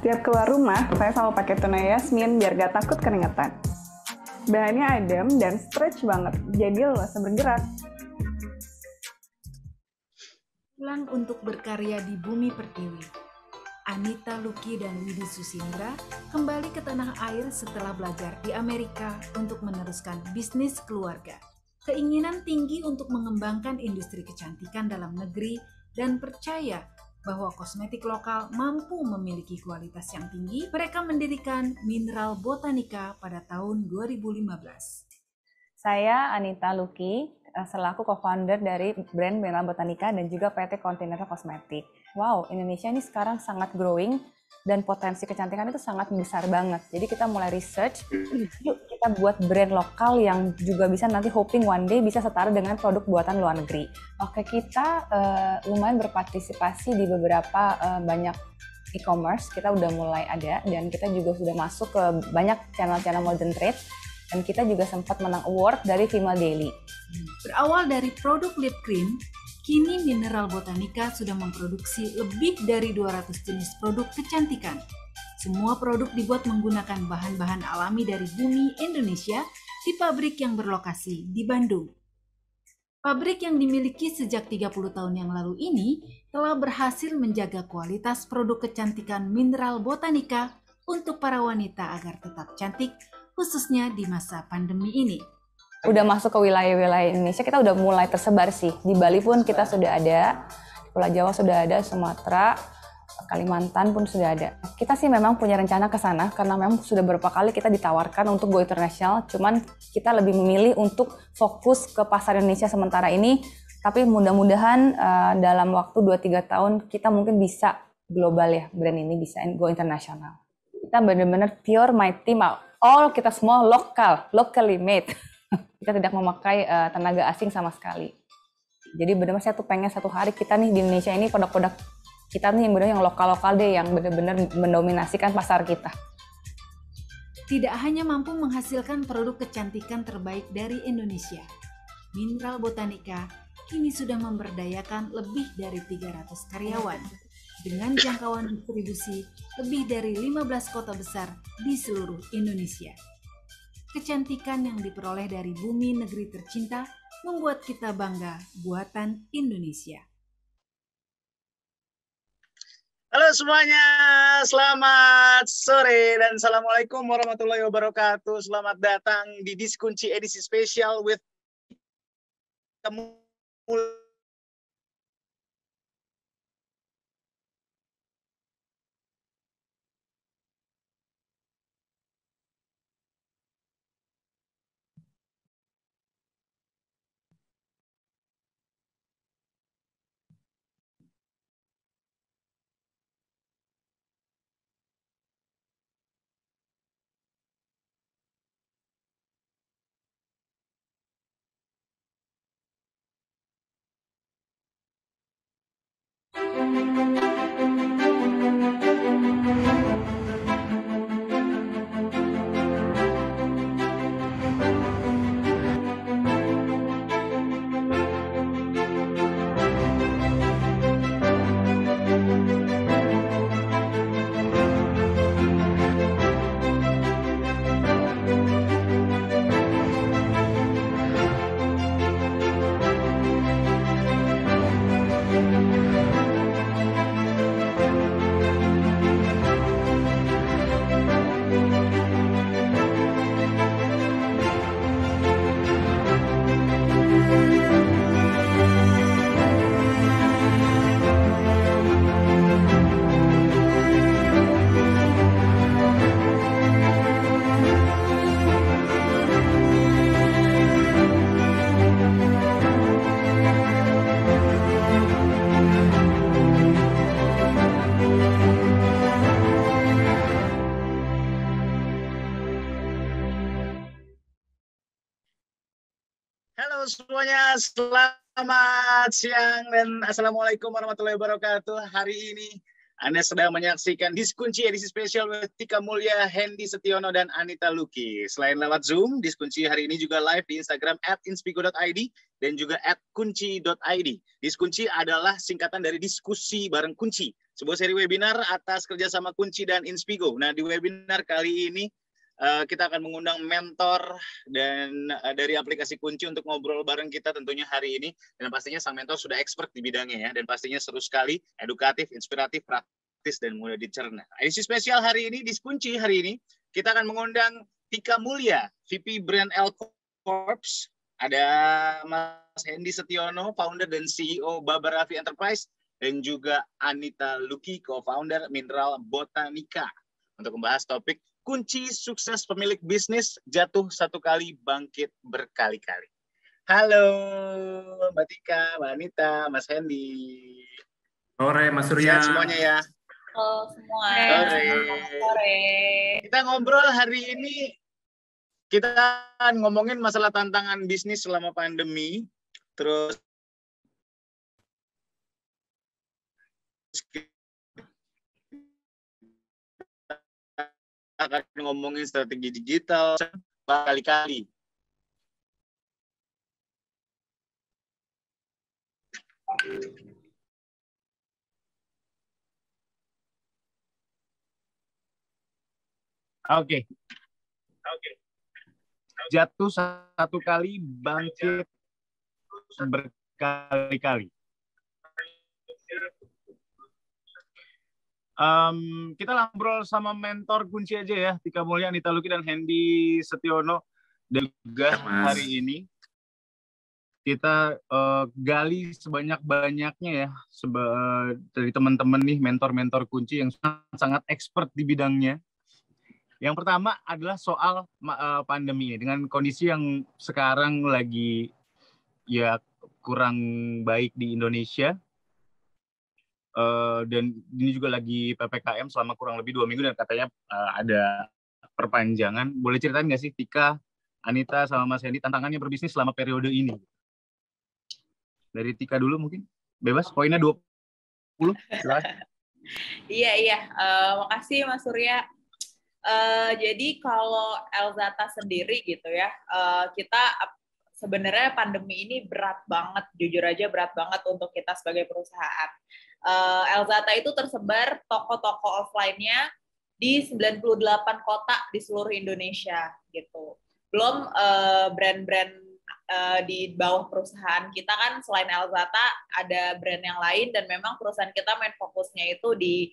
Setiap keluar rumah, saya selalu pakai tuna Yasmin biar gak takut keringetan. Bahannya adem dan stretch banget, jadi leluasa bergerak. Pulang untuk berkarya di Bumi Pertiwi. Anita Luki dan Widi Susindra kembali ke tanah air setelah belajar di Amerika untuk meneruskan bisnis keluarga. Keinginan tinggi untuk mengembangkan industri kecantikan dalam negeri dan percaya bahwa kosmetik lokal mampu memiliki kualitas yang tinggi, mereka mendirikan Mineral Botanica pada tahun 2015. Saya Anita Luki, selaku co-founder dari brand Mineral Botanica dan juga PT Continental Cosmetic. Wow, Indonesia ini sekarang sangat growing dan potensi kecantikan itu sangat besar banget. Jadi kita mulai research, yuk kita buat brand lokal yang juga bisa nanti hoping one day bisa setara dengan produk buatan luar negeri. Oke, kita lumayan berpartisipasi di beberapa banyak e-commerce, kita udah mulai ada dan kita juga sudah masuk ke banyak channel-channel modern trade. Dan kita juga sempat menang award dari Female Daily. Berawal dari produk lip cream, kini Mineral Botanica sudah memproduksi lebih dari 200 jenis produk kecantikan. Semua produk dibuat menggunakan bahan-bahan alami dari bumi Indonesia di pabrik yang berlokasi di Bandung. Pabrik yang dimiliki sejak 30 tahun yang lalu ini telah berhasil menjaga kualitas produk kecantikan Mineral Botanica untuk para wanita agar tetap cantik, khususnya di masa pandemi ini. Udah masuk ke wilayah-wilayah Indonesia, kita udah mulai tersebar sih. Di Bali pun kita sudah ada, di Pulau Jawa sudah ada, Sumatera, Kalimantan pun sudah ada. Kita sih memang punya rencana ke sana, karena memang sudah beberapa kali kita ditawarkan untuk go internasional, cuman kita lebih memilih untuk fokus ke pasar Indonesia sementara ini, tapi mudah-mudahan dalam waktu 2-3 tahun kita mungkin bisa global ya, brand ini bisa go internasional. Kita benar-benar pure my team, all kita semua lokal, locally made. Kita tidak memakai tenaga asing sama sekali. Jadi benar-benar saya tuh pengen satu hari kita nih di Indonesia ini produk-produk kita nih yang lokal-lokal deh yang benar-benar mendominasikan pasar kita. Tidak hanya mampu menghasilkan produk kecantikan terbaik dari Indonesia, Mineral Botanica kini sudah memberdayakan lebih dari 300 karyawan dengan jangkauan distribusi lebih dari 15 kota besar di seluruh Indonesia. Kecantikan yang diperoleh dari bumi negeri tercinta membuat kita bangga buatan Indonesia. Halo semuanya, selamat sore dan assalamualaikum warahmatullahi wabarakatuh. Selamat datang di Diskunci edisi spesial with kamu. Halo semuanya, selamat siang dan assalamualaikum warahmatullahi wabarakatuh. Hari ini Anda sedang menyaksikan Diskunci edisi spesial with Tika Mulya, Hendy Setiono, dan Anita Luki. Selain lewat Zoom, Diskunci hari ini juga live di Instagram @inspigo.id dan juga @kunci.id. Diskunci adalah singkatan dari diskusi bareng kunci, sebuah seri webinar atas kerjasama Kunci dan Inspigo. Nah, di webinar kali ini kita akan mengundang mentor dan dari aplikasi Kunci untuk ngobrol bareng kita tentunya hari ini, dan pastinya sang mentor sudah expert di bidangnya ya, dan pastinya seru sekali, edukatif, inspiratif, praktis, dan mudah dicerna. Edisi spesial hari ini, Diskunci hari ini, kita akan mengundang Tika Mulya, VP Brand L Corps, ada Mas Hendy Setiono, founder dan CEO Baba Raffi Enterprise, dan juga Anita Luki, co-founder Mineral Botanica, untuk membahas topik kunci sukses pemilik bisnis, jatuh satu kali, bangkit berkali-kali. Halo Mbak Tika, Mbak Anita, Mas Hendy. Sore Mas Surya. Sehat semuanya ya. Halo semua. Sore. Kita ngobrol hari ini, kita akan ngomongin masalah tantangan bisnis selama pandemi, terus akan ngomongin strategi digital berkali-kali. Oke. Jatuh satu kali, bangkit berkali-kali. Kita ngobrol sama mentor kunci aja ya, Tika Mulya, Anita Luki, dan Hendy Setiono. Dan juga hari ini kita gali sebanyak-banyaknya ya dari teman-teman nih, mentor-mentor kunci yang sangat expert di bidangnya. Yang pertama adalah soal pandemi dengan kondisi yang sekarang lagi ya kurang baik di Indonesia. Dan ini juga lagi PPKM selama kurang lebih 2 minggu dan katanya ada perpanjangan. Boleh ceritain nggak sih Tika, Anita, sama Mas Hendy tantangannya berbisnis selama periode ini? Dari Tika dulu mungkin, bebas, poinnya 20. Silakan. Iya. Makasih Mas Surya. Jadi kalau Elzata sendiri gitu ya, kita sebenarnya pandemi ini berat banget, jujur aja berat banget untuk kita sebagai perusahaan. Elzata itu tersebar toko-toko offline-nya di 98 kota di seluruh Indonesia gitu. Belum brand-brand di bawah perusahaan kita kan, selain Elzata ada brand yang lain, dan memang perusahaan kita main fokusnya itu di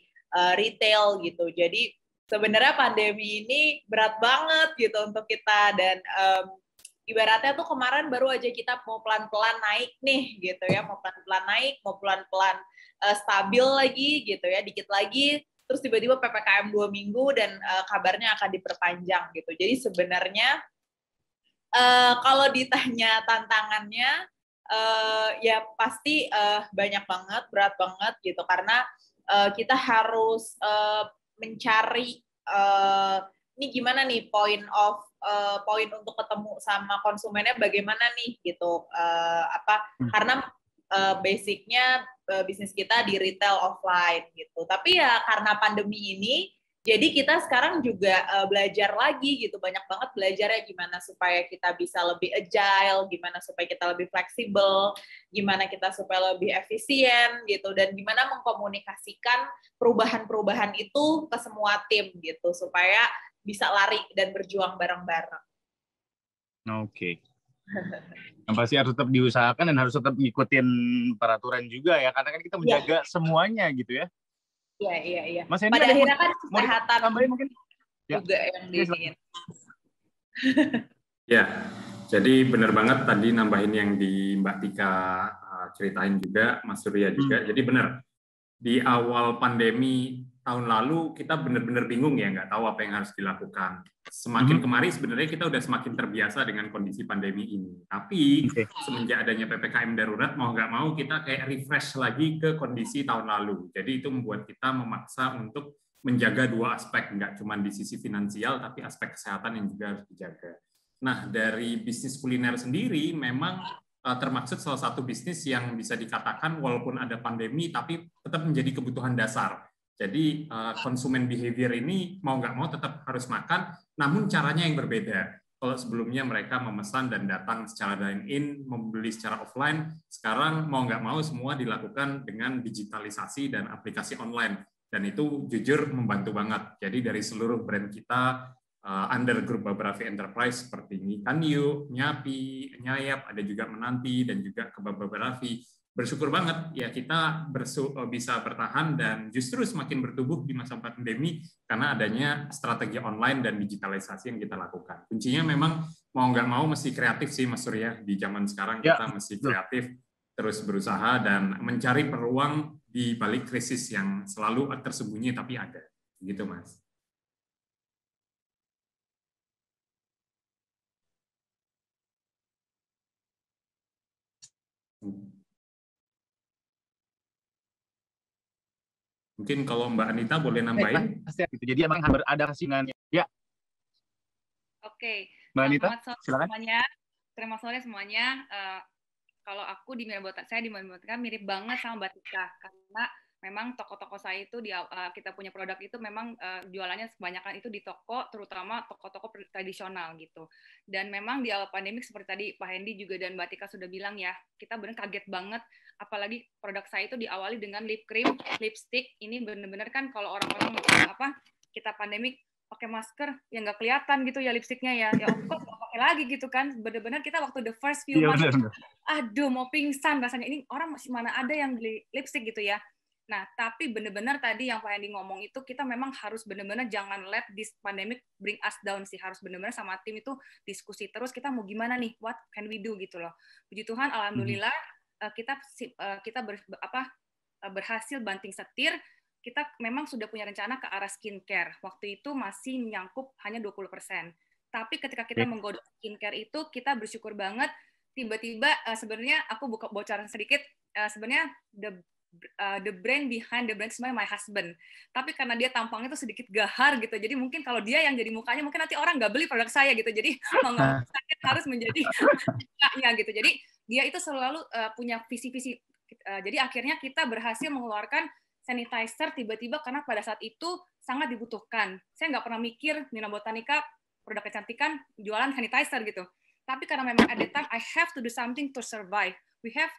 retail gitu. Jadi sebenarnya pandemi ini berat banget gitu untuk kita, dan ibaratnya tuh kemarin baru aja kita mau pelan-pelan naik nih gitu ya, mau pelan-pelan naik, mau pelan-pelan stabil lagi gitu ya, dikit lagi, terus tiba-tiba PPKM 2 minggu dan kabarnya akan diperpanjang gitu. Jadi sebenarnya kalau ditanya tantangannya ya pasti banyak banget, berat banget gitu, karena kita harus mencari ini gimana nih poin untuk ketemu sama konsumennya bagaimana nih gitu, karena basicnya bisnis kita di retail offline gitu. Tapi ya karena pandemi ini, jadi kita sekarang juga belajar lagi gitu, banyak banget belajarnya gimana supaya kita bisa lebih agile, gimana supaya kita lebih fleksibel, gimana kita supaya lebih efisien gitu, dan gimana mengkomunikasikan perubahan-perubahan itu ke semua tim gitu, supaya bisa lari dan berjuang bareng-bareng. Oke. Yang pasti harus tetap diusahakan dan harus tetap ngikutin peraturan juga ya, karena kan kita menjaga semuanya gitu ya. Iya. Mas Hendy, pada akhirnya kan kesehatan mungkin juga yang diingin. Ya, jadi benar banget tadi nambahin yang di Mbak Tika ceritain juga, Mas Surya juga. Jadi benar, di awal pandemi tahun lalu kita benar-benar bingung ya, nggak tahu apa yang harus dilakukan. Semakin kemari sebenarnya kita udah semakin terbiasa dengan kondisi pandemi ini. Tapi semenjak adanya PPKM darurat, mau nggak mau kita kayak refresh lagi ke kondisi tahun lalu. Jadi itu membuat kita memaksa untuk menjaga dua aspek, nggak cuma di sisi finansial, tapi aspek kesehatan yang juga harus dijaga. Nah, dari bisnis kuliner sendiri memang termaksud salah satu bisnis yang bisa dikatakan walaupun ada pandemi, tapi tetap menjadi kebutuhan dasar. Jadi konsumen behavior ini mau nggak mau tetap harus makan, namun caranya yang berbeda. Kalau sebelumnya mereka memesan dan datang secara dine-in, membeli secara offline, sekarang mau nggak mau semua dilakukan dengan digitalisasi dan aplikasi online. Dan itu jujur membantu banget. Jadi dari seluruh brand kita, under grup Babaravi Enterprise seperti Nikanyu, Nyapi, Nyayap, ada juga Menanti, dan juga ke Babaravi. Bersyukur banget ya kita bisa bertahan dan justru semakin bertumbuh di masa pandemi karena adanya strategi online dan digitalisasi yang kita lakukan. Kuncinya memang mau nggak mau mesti kreatif sih Mas Surya. Di zaman sekarang kita mesti kreatif, terus berusaha dan mencari peluang di balik krisis yang selalu tersembunyi tapi ada. Gitu Mas. Mungkin kalau Mbak Anita boleh nambahin. Jadi emang ada kesingannya. Ya. Oke. Mbak Anita, silakan. Terima sore semuanya. Kalau aku di saya di Botanika mirip banget sama Mbak Tika karena memang toko-toko saya itu kita punya produk itu memang jualannya kebanyakan itu di toko, terutama toko-toko tradisional gitu. Dan memang di awal pandemi seperti tadi Pak Hendy juga dan Mbak Tika sudah bilang ya, kita benar kaget banget. Apalagi produk saya itu diawali dengan lip cream, lipstick. Ini benar-benar kan kalau orang-orang kita pandemi pakai masker ya nggak kelihatan gitu ya lipstiknya ya kok nggak pakai lagi gitu kan. Benar-benar kita waktu the first few months, aduh mau pingsan rasanya, ini orang masih mana ada yang beli lipstick gitu ya. Nah, tapi benar-benar tadi yang Pak Hendy ngomong itu kita memang harus benar-benar jangan let this pandemic bring us down sih. Harus benar-benar sama tim itu diskusi terus kita mau gimana nih, what can we do gitu loh. Puji Tuhan, alhamdulillah kita berhasil banting setir. Kita memang sudah punya rencana ke arah skincare. Waktu itu masih nyangkup hanya 20%. Tapi ketika kita menggodok skincare itu, kita bersyukur banget. Tiba-tiba sebenarnya aku buka bocoran sedikit. Sebenarnya the brain behind the brand sebenarnya my husband. Tapi karena dia tampangnya itu sedikit gahar gitu. Jadi mungkin kalau dia yang jadi mukanya, mungkin nanti orang nggak beli produk saya gitu. Jadi mau nggak sakit harus menjadi mukanya gitu. Jadi dia itu selalu punya visi-visi. Jadi akhirnya kita berhasil mengeluarkan sanitizer tiba-tiba karena pada saat itu sangat dibutuhkan. Saya nggak pernah mikir Nina Botanika produk kecantikan jualan sanitizer gitu. Tapi karena memang at the time I have to do something to survive. We have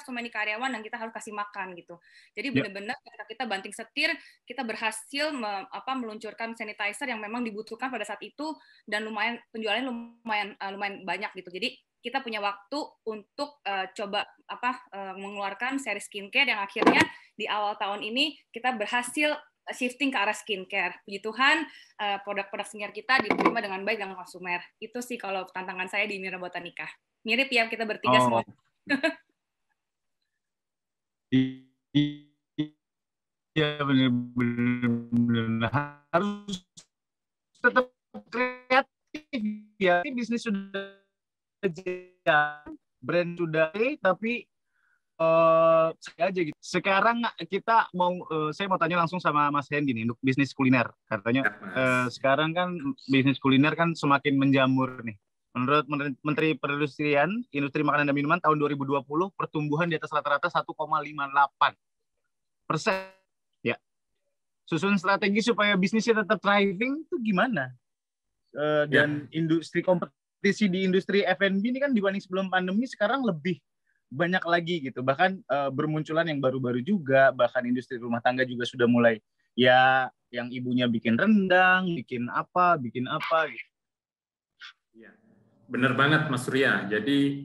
so many karyawan yang kita harus kasih makan gitu. Jadi benar-benar ketika kita banting setir, kita berhasil meluncurkan sanitizer yang memang dibutuhkan pada saat itu dan penjualannya lumayan banyak gitu. Jadi kita punya waktu untuk coba mengeluarkan seri skincare yang akhirnya di awal tahun ini kita berhasil shifting ke arah skincare. Puji Tuhan, produk-produk skincare kita diterima dengan baik dengan konsumer. Itu sih kalau tantangan saya di Nina Botanika. Mirip ya kita bertiga semua. Iya benar-benar harus tetap kreatif ya. Bisnis sudah brand sudah tapi saya aja gitu. Sekarang kita saya mau tanya langsung sama Mas Hendy nih untuk bisnis kuliner. Katanya sekarang kan bisnis kuliner kan semakin menjamur nih. Menurut Menteri Perindustrian, Industri Makanan dan Minuman tahun 2020 pertumbuhan di atas rata-rata 1,58%. Ya. Susun strategi supaya bisnisnya tetap thriving itu gimana? Dan industri kompetisi di industri F&B ini kan dibanding sebelum pandemi sekarang lebih banyak lagi gitu. Bahkan bermunculan yang baru-baru juga, bahkan industri rumah tangga juga sudah mulai ya yang ibunya bikin rendang, bikin apa gitu. Ya, benar banget Mas Surya. Jadi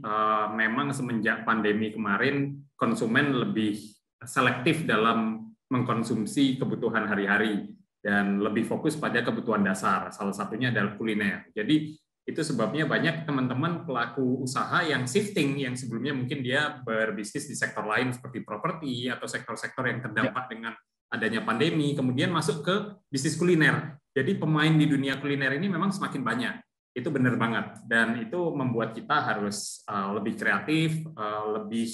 memang semenjak pandemi kemarin konsumen lebih selektif dalam mengkonsumsi kebutuhan hari-hari dan lebih fokus pada kebutuhan dasar. Salah satunya adalah kuliner. Jadi itu sebabnya banyak teman-teman pelaku usaha yang shifting, yang sebelumnya mungkin dia berbisnis di sektor lain seperti properti atau sektor-sektor yang terdampak dengan adanya pandemi, kemudian masuk ke bisnis kuliner. Jadi pemain di dunia kuliner ini memang semakin banyak. Itu benar banget. Dan itu membuat kita harus lebih kreatif, lebih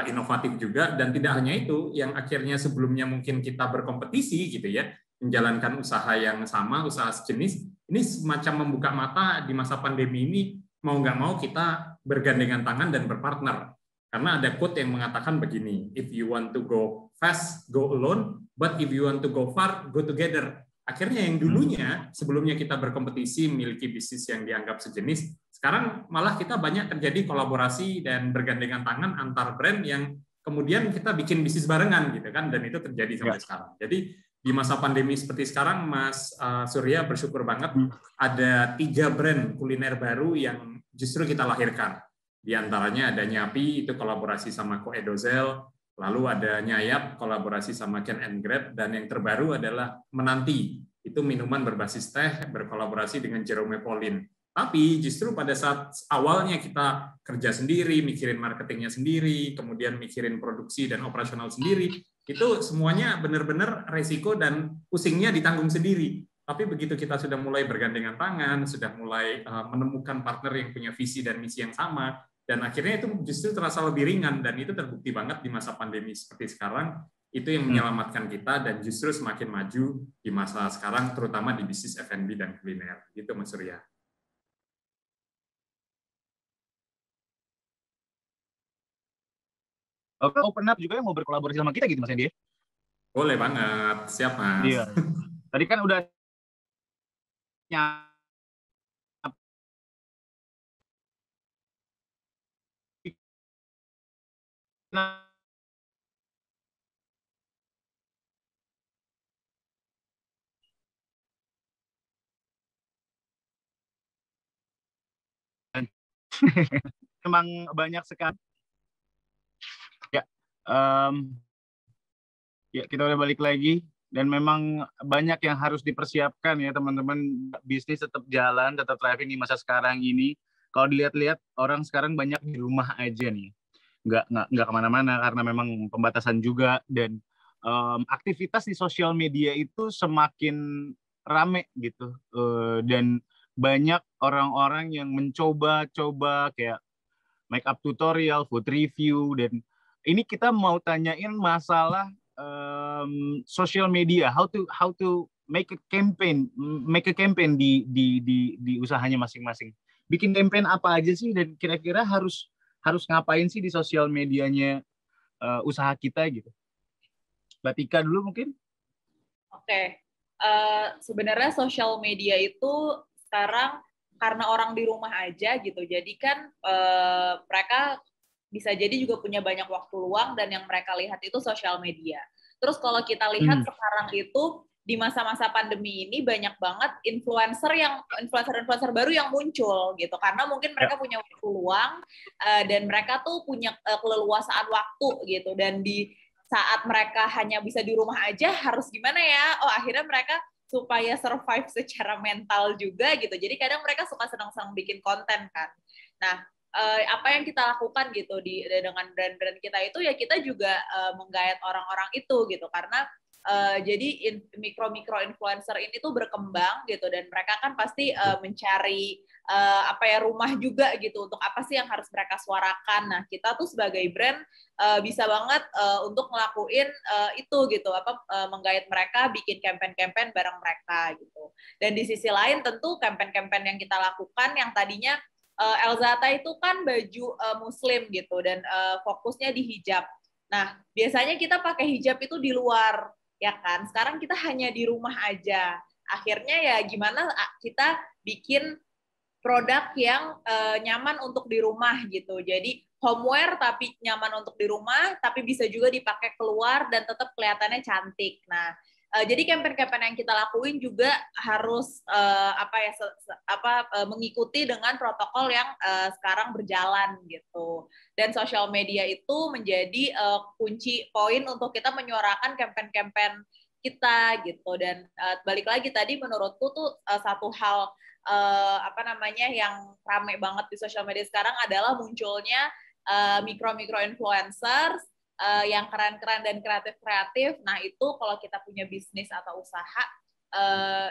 inovatif juga. Dan tidak hanya itu, yang akhirnya sebelumnya mungkin kita berkompetisi gitu ya, menjalankan usaha yang sama, usaha sejenis, ini semacam membuka mata di masa pandemi ini, mau nggak mau kita bergandengan tangan dan berpartner. Karena ada quote yang mengatakan begini, if you want to go fast, go alone, but if you want to go far, go together. Akhirnya yang dulunya, sebelumnya kita berkompetisi, memiliki bisnis yang dianggap sejenis, sekarang malah kita banyak terjadi kolaborasi dan bergandengan tangan antar brand yang kemudian kita bikin bisnis barengan gitu kan, dan itu terjadi sampai sekarang. Jadi di masa pandemi seperti sekarang, Mas Surya bersyukur banget ada 3 brand kuliner baru yang justru kita lahirkan. Di antaranya ada Nyapi, itu kolaborasi sama Koedozel, lalu ada Nyayap, kolaborasi sama Can and Grab, dan yang terbaru adalah Menanti, itu minuman berbasis teh, berkolaborasi dengan Jerome Pauline. Tapi justru pada saat awalnya kita kerja sendiri, mikirin marketingnya sendiri, kemudian mikirin produksi dan operasional sendiri, itu semuanya benar-benar resiko dan pusingnya ditanggung sendiri. Tapi begitu kita sudah mulai bergandengan tangan, sudah mulai menemukan partner yang punya visi dan misi yang sama, dan akhirnya itu justru terasa lebih ringan, dan itu terbukti banget di masa pandemi seperti sekarang, itu yang menyelamatkan kita dan justru semakin maju di masa sekarang, terutama di bisnis F&B dan kuliner. Gitu Mas Surya. Oke, open up juga yang mau berkolaborasi sama kita gitu Mas Hendy? Boleh banget, siap Mas. Iya. Tadi kan udah memang banyak sekali. Ya, ya kita udah balik lagi dan memang banyak yang harus dipersiapkan ya teman-teman. Bisnis tetap jalan, tetap thriving di masa sekarang ini. Kalau dilihat-lihat orang sekarang banyak di rumah aja nih, nggak kemana-mana karena memang pembatasan juga, dan aktivitas di sosial media itu semakin rame gitu, dan banyak orang-orang yang mencoba-coba kayak make up tutorial, food review, dan ini kita mau tanyain masalah social media, how to make a campaign di usahanya masing-masing. Bikin campaign apa aja sih, dan kira-kira harus ngapain sih di sosial medianya usaha kita gitu. Mbak Tika dulu mungkin. Oke. Sebenarnya sosial media itu sekarang karena orang di rumah aja gitu, jadi kan mereka bisa jadi juga punya banyak waktu luang, dan yang mereka lihat itu sosial media. Terus kalau kita lihat sekarang itu di masa-masa pandemi ini banyak banget influencer baru yang muncul gitu, karena mungkin mereka punya waktu luang dan mereka tuh punya keleluasaan waktu gitu, dan di saat mereka hanya bisa di rumah aja harus gimana ya, akhirnya mereka supaya survive secara mental juga gitu, jadi kadang mereka suka senang-senang bikin konten kan. Nah, apa yang kita lakukan gitu dengan brand-brand kita itu ya, kita juga menggayat orang-orang itu gitu, karena jadi mikro influencer ini tuh berkembang gitu, dan mereka kan pasti mencari rumah juga gitu, untuk apa sih yang harus mereka suarakan. Nah, kita tuh sebagai brand bisa banget untuk ngelakuin itu gitu, menggayat mereka bikin campaign bareng mereka gitu. Dan di sisi lain tentu campaign yang kita lakukan yang tadinya Elzata itu kan baju muslim gitu, dan fokusnya di hijab. Nah, biasanya kita pakai hijab itu di luar, ya kan? Sekarang kita hanya di rumah aja. Akhirnya ya gimana kita bikin produk yang nyaman untuk di rumah gitu. Jadi homeware tapi nyaman untuk di rumah, tapi bisa juga dipakai keluar dan tetap kelihatannya cantik. Nah, jadi campaign-campaign yang kita lakuin juga harus mengikuti dengan protokol yang sekarang berjalan gitu. Dan sosial media itu menjadi kunci poin untuk kita menyuarakan campaign-campaign kita gitu. Dan balik lagi tadi, menurutku tuh satu hal yang rame banget di sosial media sekarang adalah munculnya mikro influencers yang keren-keren dan kreatif-kreatif. Nah, itu kalau kita punya bisnis atau usaha,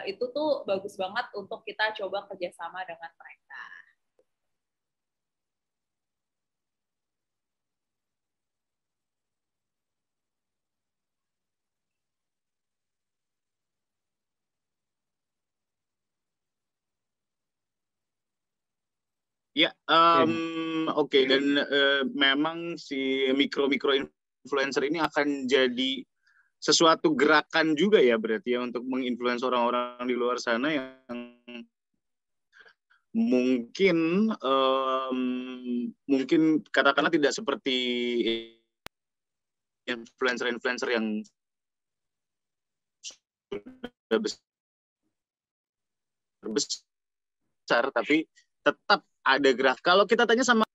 itu tuh bagus banget untuk kita coba kerjasama dengan mereka. Ya, Oke, dan memang si mikro influencer ini akan jadi sesuatu gerakan juga ya berarti ya untuk menginfluence orang-orang di luar sana yang mungkin katakanlah tidak seperti influencer yang sudah besar, tapi tetap ada gerak. Kalau kita tanya sama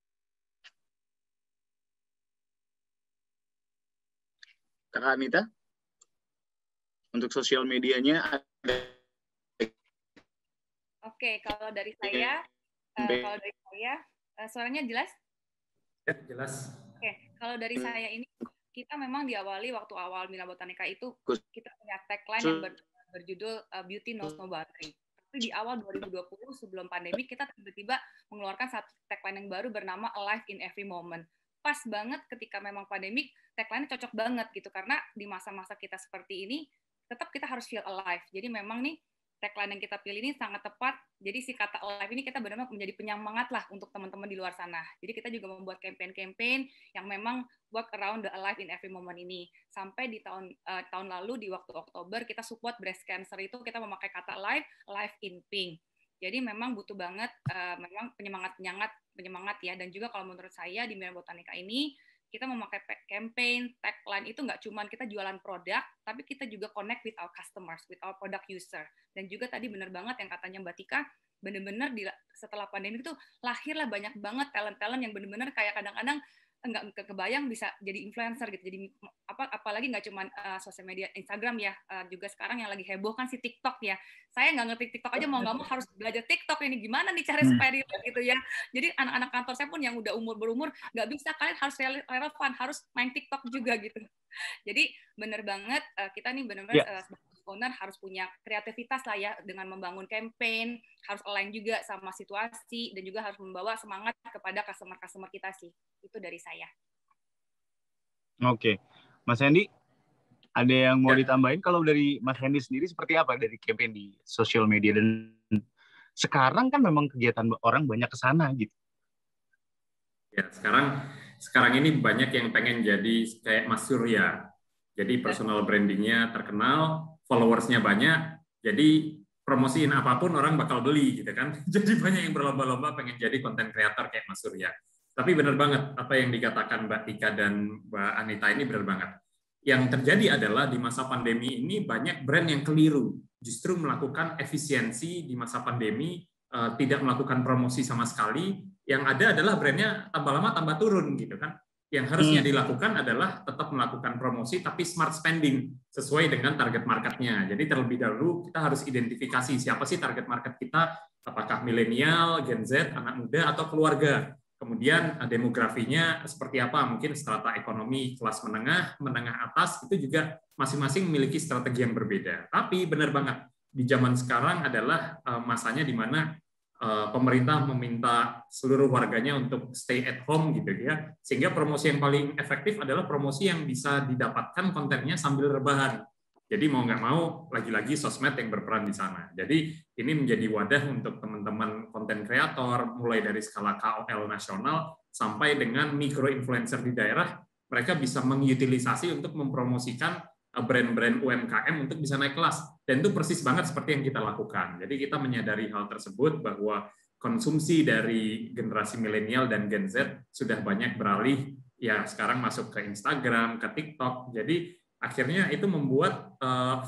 Kak Anita, untuk sosial medianya ada. Oke, kalau dari saya, suaranya jelas? Ya, jelas. Oke, kalau dari saya ini, kita memang diawali waktu awal Mila Botanica itu, kita punya tagline yang berjudul Beauty Knows No Boundary. Tapi di awal 2020, sebelum pandemi, kita tiba-tiba mengeluarkan satu tagline yang baru bernama Alive in Every Moment. Pas banget ketika memang pandemik, tagline-nya cocok banget gitu, karena di masa-masa kita seperti ini, tetap kita harus feel alive. Jadi memang nih, tagline yang kita pilih ini sangat tepat. Jadi si kata alive ini kita benar-benar menjadi penyemangat lah untuk teman-teman di luar sana. Jadi kita juga membuat campaign-campaign yang memang work around the alive in every moment ini. Sampai di tahun lalu di waktu Oktober kita support breast cancer itu kita memakai kata live in pink. Jadi memang butuh banget memang penyemangat ya. Dan juga kalau menurut saya di Mira Botanica ini kita memakai campaign, tagline itu nggak cuma kita jualan produk, tapi kita juga connect with our customers, with our product user. Dan juga tadi benar banget yang katanya Mbak Tika, benar-benar setelah pandemi itu lahirlah banyak banget talent-talent yang benar-benar kayak kadang-kadang nggak kebayang bisa jadi influencer gitu. Jadi apalagi nggak cuma sosial media Instagram ya, juga sekarang yang lagi heboh kan si TikTok ya. Saya nggak ngerti TikTok aja mau nggak mau harus belajar TikTok ini gimana nih cara supaya gitu ya. Jadi anak-anak kantor saya pun yang udah berumur nggak bisa, kalian harus relevan, harus main TikTok juga gitu. Jadi benar banget kita nih benar-benar owner harus punya kreativitas lah ya dengan membangun campaign, harus align juga sama situasi dan juga harus membawa semangat kepada customer kita sih. Itu dari saya. Oke. Mas Hendy, ada yang mau ditambahin kalau dari Mas Hendy sendiri seperti apa dari campaign di sosial media? Dan sekarang kan memang kegiatan orang banyak ke sana gitu. Ya, sekarang ini banyak yang pengen jadi kayak Mas Surya. Jadi personal brandingnya terkenal, followersnya banyak, jadi promosiin apapun orang bakal beli gitu kan. Jadi banyak yang berlomba-lomba pengen jadi konten kreator kayak Mas Surya. Tapi benar banget apa yang dikatakan Mbak Tika dan Mbak Anita ini benar banget. Yang terjadi adalah di masa pandemi ini banyak brand yang keliru, justru melakukan efisiensi di masa pandemi, tidak melakukan promosi sama sekali. Yang ada adalah brandnya tambah lama tambah turun gitu kan. Yang harusnya dilakukan adalah tetap melakukan promosi tapi smart spending sesuai dengan target marketnya. Jadi terlebih dahulu kita harus identifikasi siapa sih target market kita, apakah milenial, Gen Z, anak muda, atau keluarga. Kemudian demografinya seperti apa, mungkin strata ekonomi kelas menengah atas, itu juga masing-masing memiliki strategi yang berbeda. Tapi benar banget, di zaman sekarang adalah masanya di mana pemerintah meminta seluruh warganya untuk stay at home gitu ya, sehingga promosi yang paling efektif adalah promosi yang bisa didapatkan kontennya sambil rebahan. Jadi mau nggak mau lagi-lagi sosmed yang berperan di sana. Jadi ini menjadi wadah untuk teman-teman konten kreator mulai dari skala KOL nasional sampai dengan mikro influencer di daerah, mereka bisa mengutilisasi untuk mempromosikan brand-brand UMKM untuk bisa naik kelas. Dan itu persis banget seperti yang kita lakukan. Jadi kita menyadari hal tersebut bahwa konsumsi dari generasi milenial dan Gen Z sudah banyak beralih, ya sekarang masuk ke Instagram, ke TikTok. Jadi akhirnya itu membuat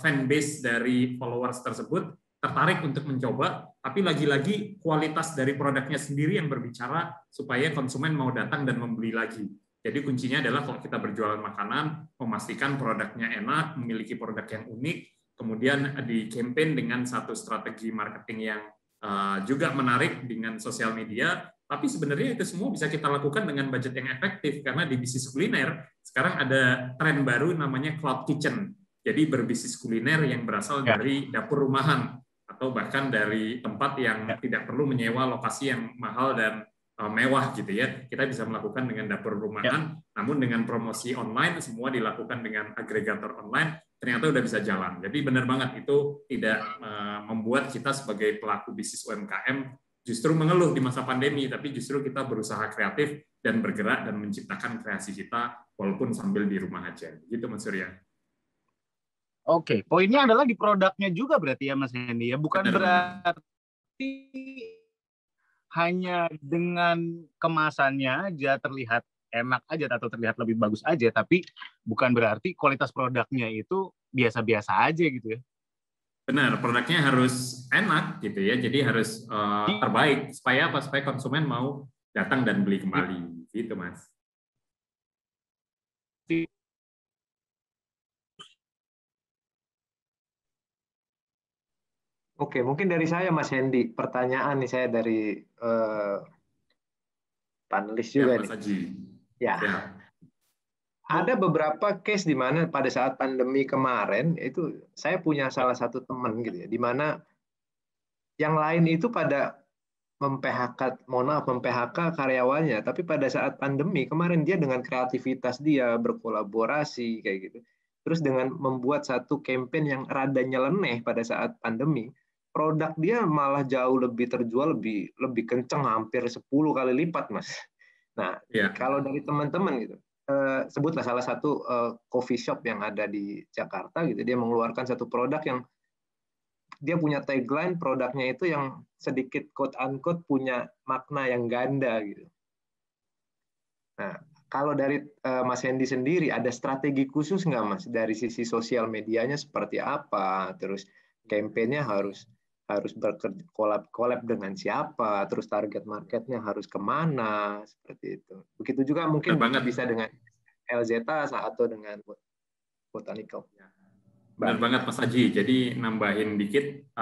fanbase dari followers tersebut tertarik untuk mencoba, tapi lagi-lagi kualitas dari produknya sendiri yang berbicara supaya konsumen mau datang dan membeli lagi. Jadi kuncinya adalah kalau kita berjualan makanan, memastikan produknya enak, memiliki produk yang unik, kemudian di campaign dengan satu strategi marketing yang juga menarik dengan sosial media, tapi sebenarnya itu semua bisa kita lakukan dengan budget yang efektif, karena di bisnis kuliner sekarang ada tren baru namanya cloud kitchen. Jadi berbisnis kuliner yang berasal dari dapur rumahan, atau bahkan dari tempat yang tidak perlu menyewa lokasi yang mahal dan mewah gitu ya. Kita bisa melakukan dengan dapur rumahan, namun dengan promosi online semua dilakukan dengan agregator online, ternyata udah bisa jalan. Jadi benar banget itu tidak membuat kita sebagai pelaku bisnis UMKM justru mengeluh di masa pandemi, tapi justru kita berusaha kreatif dan bergerak dan menciptakan kreasi kita walaupun sambil di rumah aja. Gitu Mas Surya. Oke, poinnya adalah di produknya juga berarti ya Mas Hendy ya. Bukan Benar, berarti hanya dengan kemasannya aja terlihat enak aja atau terlihat lebih bagus aja, tapi bukan berarti kualitas produknya itu biasa-biasa aja gitu ya. Benar, produknya harus enak gitu ya, jadi harus terbaik supaya apa? Supaya konsumen mau datang dan beli kembali, gitu Mas. Oke, mungkin dari saya Mas Hendy, pertanyaan nih saya dari panelis juga Mas nih. Haji. Ya. Ada beberapa case di mana pada saat pandemi kemarin itu saya punya salah satu teman gitu ya, di mana yang lain itu pada mem-PHK karyawannya, tapi pada saat pandemi kemarin dia dengan kreativitas dia berkolaborasi kayak gitu. Terus dengan membuat satu campaign yang rada nyeleneh pada saat pandemi, produk dia malah jauh lebih terjual lebih kenceng, hampir 10 kali lipat, Mas. Nah, kalau dari teman-teman gitu, sebutlah salah satu coffee shop yang ada di Jakarta gitu, dia mengeluarkan satu produk yang dia punya tagline produknya itu yang sedikit quote unquote punya makna yang ganda gitu. Nah, kalau dari Mas Hendy sendiri ada strategi khusus nggak Mas dari sisi sosial medianya seperti apa? Terus kampanyenya harus berkolab dengan siapa? Terus target marketnya harus kemana? Seperti itu. Begitu juga mungkin bisa dengan LZeta atau dengan Botanical. Benar banget Mas Haji. Jadi nambahin dikit,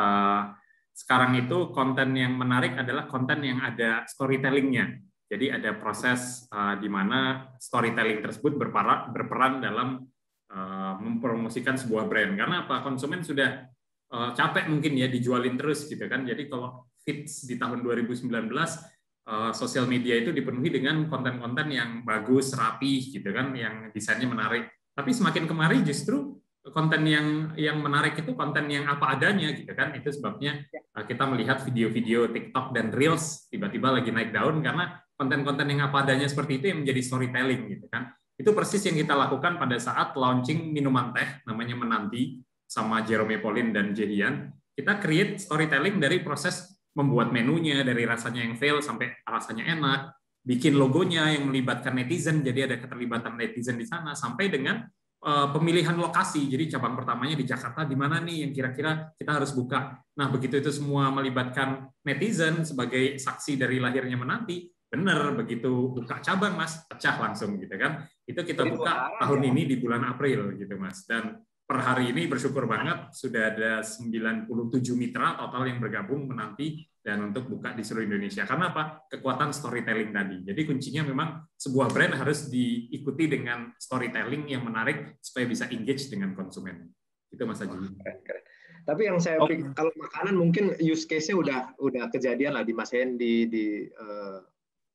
sekarang itu konten yang menarik adalah konten yang ada storytelling-nya. Jadi ada proses di mana storytelling tersebut berperan dalam mempromosikan sebuah brand. Karena apa? Konsumen sudah capek mungkin ya dijualin terus gitu kan. Jadi kalau feeds di tahun 2019 sosial media itu dipenuhi dengan konten-konten yang bagus, rapi gitu kan, yang desainnya menarik. Tapi semakin kemari justru konten yang menarik itu konten yang apa adanya gitu kan. Itu sebabnya kita melihat video-video TikTok dan Reels tiba-tiba lagi naik daun karena konten-konten yang apa adanya seperti itu yang menjadi storytelling gitu kan. Itu persis yang kita lakukan pada saat launching minuman teh namanya Menanti sama Jerome Pauline dan Jehian. Kita create storytelling dari proses membuat menunya, dari rasanya yang fail sampai rasanya enak, bikin logonya yang melibatkan netizen, jadi ada keterlibatan netizen di sana, sampai dengan pemilihan lokasi. Jadi cabang pertamanya di Jakarta, di mana nih yang kira-kira kita harus buka. Nah, begitu itu semua melibatkan netizen sebagai saksi dari lahirnya Menanti, benar begitu buka cabang Mas, pecah langsung gitu kan. Itu kita buka tahun ini di bulan April gitu Mas. Dan per hari ini bersyukur banget sudah ada 97 mitra total yang bergabung Menanti dan untuk buka di seluruh Indonesia. Karena apa? Kekuatan storytelling tadi. Jadi kuncinya memang sebuah brand harus diikuti dengan storytelling yang menarik supaya bisa engage dengan konsumen. Itu Mas Haji. Keren. Tapi yang saya pikir kalau makanan mungkin use case-nya udah kejadian lah di Mas Hendy, di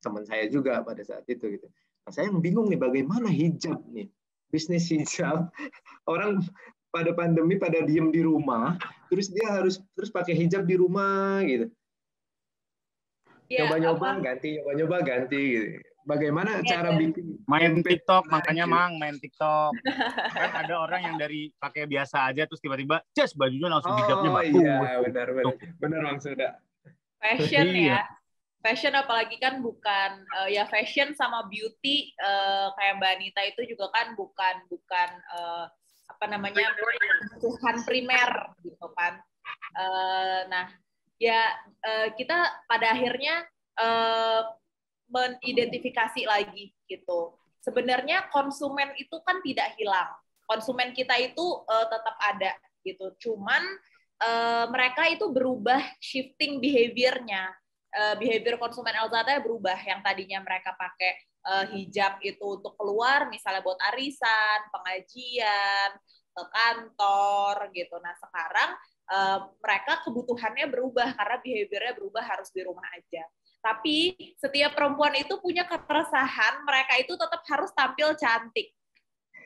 teman saya juga pada saat itu gitu. Nah, saya yang bingung nih bagaimana hijab nih. Bisnis hijab, orang pada pandemi pada diem di rumah, terus dia harus terus pakai hijab di rumah gitu. Nyoba-nyoba ganti gitu. Bagaimana cara bikin main TikTok, makanya Mang main TikTok. Kan ada orang yang dari pakai biasa aja terus tiba-tiba bajunya langsung hijabnya bagus. Iya, benar Mang sudah. Fashion ya. Fashion apalagi kan bukan ya fashion sama beauty kayak Mbak Anita itu juga kan bukan apa namanya kebutuhan primer gitu kan. Nah ya kita pada akhirnya mengidentifikasi lagi gitu. Sebenarnya konsumen itu kan tidak hilang. Konsumen kita itu tetap ada gitu. Cuman mereka itu berubah shifting behavior-nya. Behavior konsumen LZeta berubah, yang tadinya mereka pakai hijab itu untuk keluar, misalnya buat arisan, pengajian, ke kantor gitu. Nah sekarang mereka kebutuhannya berubah karena behaviornya berubah, harus di rumah aja. Tapi setiap perempuan itu punya keresahan, mereka itu tetap harus tampil cantik.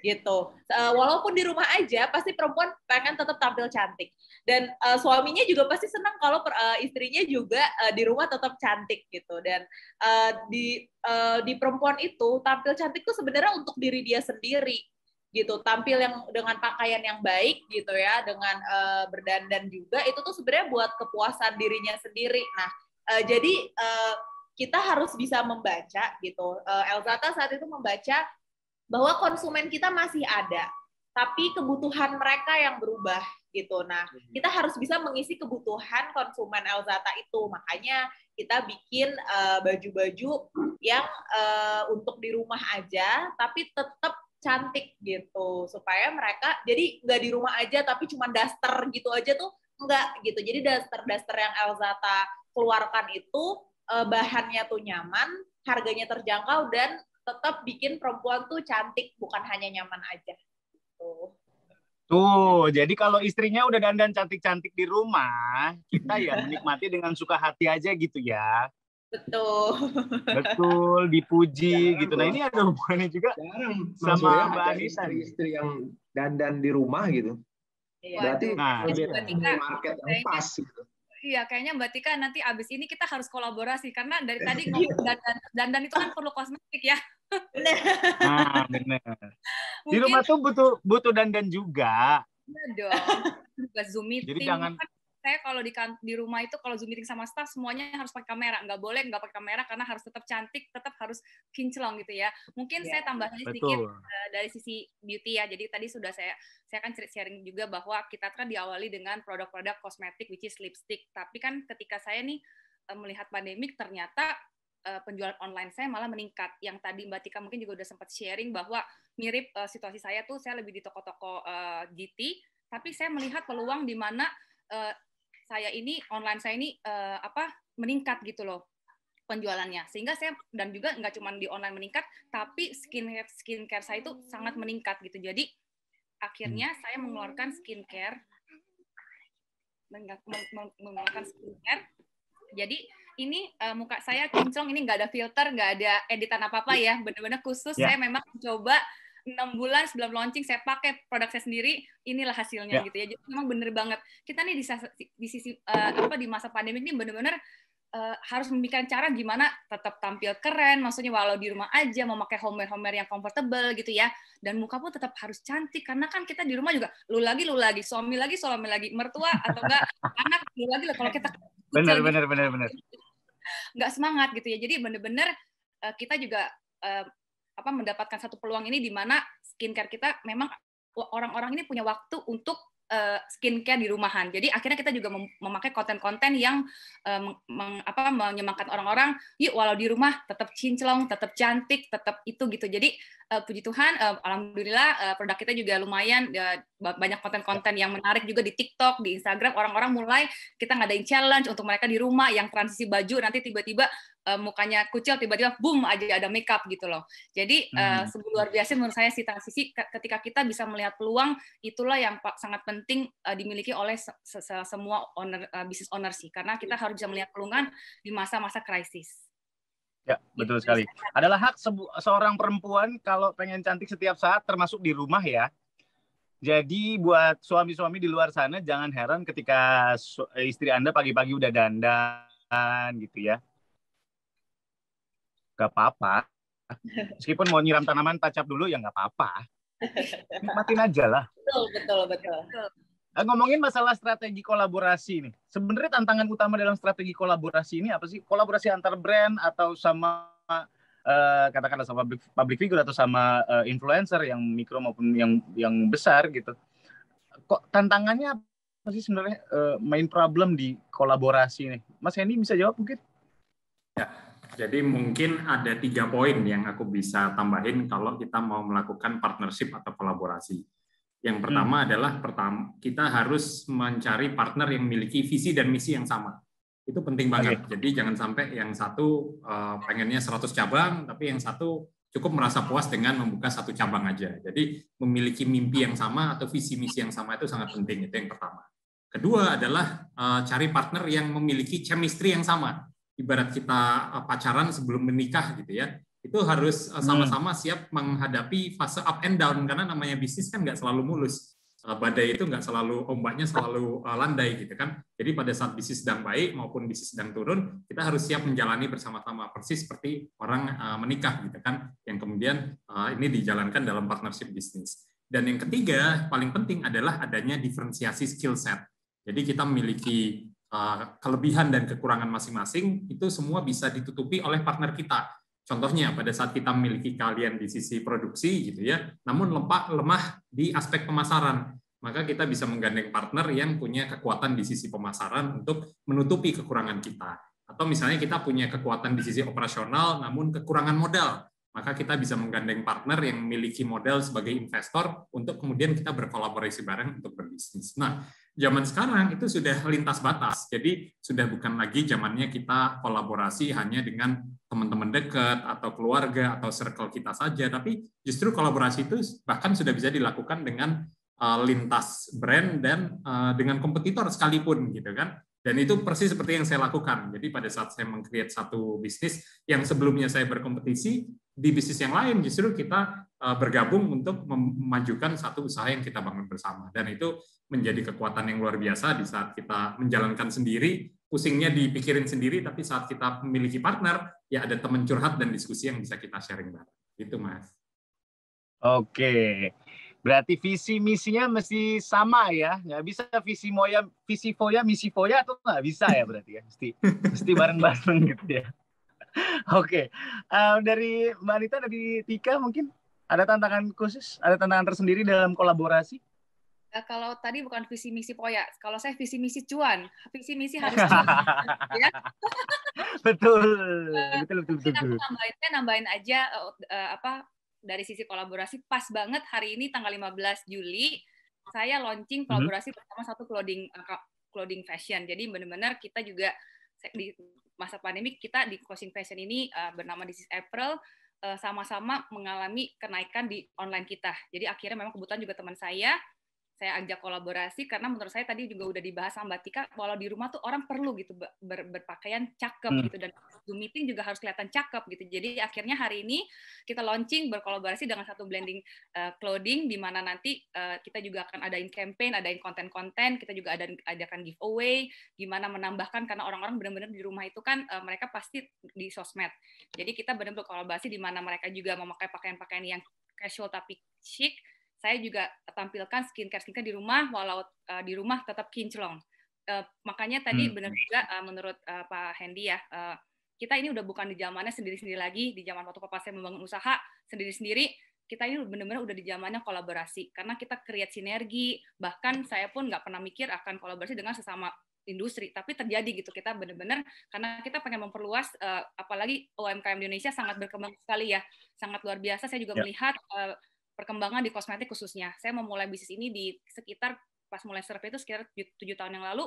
gitu. Walaupun di rumah aja, pasti perempuan pengen tetap tampil cantik. Dan suaminya juga pasti senang kalau istrinya juga di rumah tetap cantik gitu. Dan di perempuan itu tampil cantik tuh sebenarnya untuk diri dia sendiri gitu. Tampil yang dengan pakaian yang baik gitu ya, dengan berdandan juga, itu tuh sebenarnya buat kepuasan dirinya sendiri. Nah, jadi kita harus bisa membaca gitu. Elzata saat itu membaca bahwa konsumen kita masih ada, tapi kebutuhan mereka yang berubah gitu. Nah, kita harus bisa mengisi kebutuhan konsumen Elzata itu. Makanya kita bikin baju-baju yang untuk di rumah aja, tapi tetap cantik gitu. Supaya mereka jadi nggak di rumah aja, tapi cuma daster gitu aja tuh enggak gitu. Jadi daster-daster yang Elzata keluarkan itu bahannya tuh nyaman, harganya terjangkau, dan tetap bikin perempuan tuh cantik, bukan hanya nyaman aja. Tuh, jadi kalau istrinya udah dandan cantik-cantik di rumah, kita ya menikmati dengan suka hati aja gitu ya. Betul. Betul, dipuji gitu. Nah, ini ada hubungannya juga sama Mbak Anita. Istri-istri yang dandan di rumah gitu. Berarti market yang pas gitu. Iya, kayaknya Mbak Tika nanti abis ini kita harus kolaborasi karena dari tadi ngomong dandan itu kan perlu kosmetik ya. Nah, benar. Di rumah tuh butuh dandan juga. Iya dong. Juga Zoom meeting. Jadi jangan. Saya kalau di rumah itu kalau Zoom meeting sama staff semuanya harus pakai kamera. Nggak boleh nggak pakai kamera karena harus tetap cantik, tetap harus kinclong gitu ya. Mungkin saya tambahnya sedikit dari sisi beauty ya. Jadi tadi sudah saya kan sharing juga bahwa kita kan diawali dengan produk-produk kosmetik which is lipstick. Tapi kan ketika saya nih melihat pandemik ternyata penjualan online saya malah meningkat. Yang tadi Mbak Tika mungkin juga udah sempat sharing bahwa mirip situasi saya tuh, saya lebih di toko-toko GT, tapi saya melihat peluang di mana online saya ini meningkat gitu loh penjualannya, sehingga saya dan juga nggak cuma di online meningkat, tapi skincare saya itu sangat meningkat gitu. Jadi akhirnya saya mengeluarkan skincare. Jadi ini muka saya kinclong, ini nggak ada filter, nggak ada editan apa-apa ya, benar-benar khusus. Saya memang mencoba 6 bulan sebelum launching saya pakai produk saya sendiri, inilah hasilnya gitu ya. Jadi memang bener banget. Kita nih di masa pandemi ini benar-benar harus memikirkan cara gimana tetap tampil keren, maksudnya walau di rumah aja mau pakai homeware yang comfortable gitu ya. Dan muka pun tetap harus cantik karena kan kita di rumah juga lu lagi, suami lagi, mertua atau enggak anak lu lagi lah kalau kita benar. Nggak semangat gitu ya. Jadi bener-bener kita juga mendapatkan satu peluang ini di mana skincare kita memang orang-orang ini punya waktu untuk skincare di rumahan. Jadi akhirnya kita juga memakai konten-konten yang menyemangatkan orang-orang, yuk walau di rumah tetap kinclong, tetap cantik, tetap itu gitu. Jadi puji Tuhan, alhamdulillah produk kita juga lumayan banyak konten-konten yang menarik juga di TikTok, di Instagram. Orang-orang mulai kita ngadain challenge untuk mereka di rumah yang transisi baju, nanti tiba-tiba mukanya kucil, tiba-tiba boom aja ada makeup gitu loh. Jadi luar biasa menurut saya transisi ketika kita bisa melihat peluang, itulah yang sangat penting dimiliki oleh semua business owner sih, karena kita harus bisa melihat peluang di masa-masa krisis. Ya, betul sekali. Adalah hak seorang perempuan kalau pengen cantik setiap saat, termasuk di rumah ya. Jadi buat suami-suami di luar sana, jangan heran ketika istri Anda pagi-pagi udah dandan gitu ya. Gak apa-apa. Meskipun mau nyiram tanaman, touch up dulu ya nggak apa-apa. Nikmatin aja lah. Betul. Ngomongin masalah strategi kolaborasi nih. Sebenarnya tantangan utama dalam strategi kolaborasi ini apa sih? Kolaborasi antar brand atau sama katakanlah sama public figure atau sama influencer yang mikro maupun yang besar gitu. Kok tantangannya apa sih sebenarnya main problem di kolaborasi nih? Mas Hendy bisa jawab mungkin? Ya. Jadi mungkin ada 3 poin yang aku bisa tambahin kalau kita mau melakukan partnership atau kolaborasi. Yang pertama adalah kita harus mencari partner yang memiliki visi dan misi yang sama. Itu penting banget. Jadi jangan sampai yang satu pengennya 100 cabang, tapi yang satu cukup merasa puas dengan membuka 1 cabang aja. Jadi memiliki mimpi yang sama atau visi misi yang sama itu sangat penting. Itu yang pertama. Kedua adalah cari partner yang memiliki chemistry yang sama. Ibarat kita pacaran sebelum menikah gitu ya. itu harus sama-sama siap menghadapi fase up and down, karena namanya bisnis kan nggak selalu mulus. Badai itu nggak selalu, ombaknya selalu landai gitu kan. Jadi pada saat bisnis sedang baik maupun bisnis sedang turun, kita harus siap menjalani bersama-sama, persis seperti orang menikah gitu kan, yang kemudian ini dijalankan dalam partnership bisnis. Dan yang ketiga paling penting adalah adanya diferensiasi skill set. Jadi kita memiliki kelebihan dan kekurangan masing-masing, itu semua bisa ditutupi oleh partner kita. Contohnya pada saat kita memiliki keahlian di sisi produksi gitu ya, namun lemah di aspek pemasaran, maka kita bisa menggandeng partner yang punya kekuatan di sisi pemasaran untuk menutupi kekurangan kita. Atau misalnya kita punya kekuatan di sisi operasional namun kekurangan modal, maka kita bisa menggandeng partner yang memiliki modal sebagai investor untuk kemudian kita berkolaborasi bareng untuk berbisnis. Nah, zaman sekarang itu sudah lintas batas, jadi sudah bukan lagi zamannya kita kolaborasi hanya dengan teman-teman dekat atau keluarga atau circle kita saja, tapi justru kolaborasi itu bahkan sudah bisa dilakukan dengan lintas brand dan dengan kompetitor sekalipun gitu kan. Dan itu persis seperti yang saya lakukan. Jadi pada saat saya meng-create satu bisnis yang sebelumnya saya berkompetisi, di bisnis yang lain justru kita bergabung untuk memajukan satu usaha yang kita bangun bersama. Dan itu menjadi kekuatan yang luar biasa di saat kita menjalankan sendiri, pusingnya dipikirin sendiri, tapi saat kita memiliki partner, ya ada teman curhat dan diskusi yang bisa kita sharing bareng. Itu, Mas. Oke. Berarti visi misinya mesti sama ya, nggak bisa visi foya misi foya atau nggak bisa ya berarti ya, mesti bareng-bareng gitu ya. Oke, dari Mbak Anita, dari Tika mungkin ada tantangan khusus, ada tantangan tersendiri dalam kolaborasi? Kalau tadi bukan visi misi foya, kalau saya visi misi cuan, visi misi harus cuan. Ya? Betul. Aku nambahin aja dari sisi kolaborasi, pas banget hari ini tanggal 15 Juli saya launching kolaborasi bersama satu clothing fashion. Jadi benar-benar kita juga di masa pandemi kita di clothing fashion ini bernama This is April sama-sama mengalami kenaikan di online kita. Jadi akhirnya memang kebetulan juga teman saya ajak kolaborasi karena menurut saya tadi juga udah dibahas sama Mbak Tika, walau di rumah tuh orang perlu gitu berpakaian cakep gitu, dan Zoom meeting juga harus kelihatan cakep gitu. Jadi akhirnya hari ini kita launching berkolaborasi dengan satu blending clothing, di mana nanti kita juga akan adain campaign, adain konten-konten, kita juga adakan giveaway, gimana menambahkan, karena orang-orang benar-benar di rumah itu kan mereka pasti di sosmed. Jadi kita benar-benar berkolaborasi di mana mereka juga memakai pakaian-pakaian yang casual tapi chic. Saya juga tampilkan skincare di rumah, walau di rumah tetap kinclong. Makanya tadi benar juga menurut Pak Hendy ya, kita ini udah bukan di zamannya sendiri-sendiri lagi, di zaman waktu Papa saya membangun usaha sendiri-sendiri, kita ini benar-benar udah di zamannya kolaborasi, karena kita create sinergi, bahkan saya pun nggak pernah mikir akan kolaborasi dengan sesama industri, tapi terjadi gitu, kita benar-benar, karena kita pengen memperluas, apalagi UMKM di Indonesia sangat berkembang sekali ya, sangat luar biasa. Saya juga melihat perkembangan di kosmetik khususnya. Saya memulai bisnis ini di sekitar, pas mulai survei itu sekitar 7 tahun yang lalu,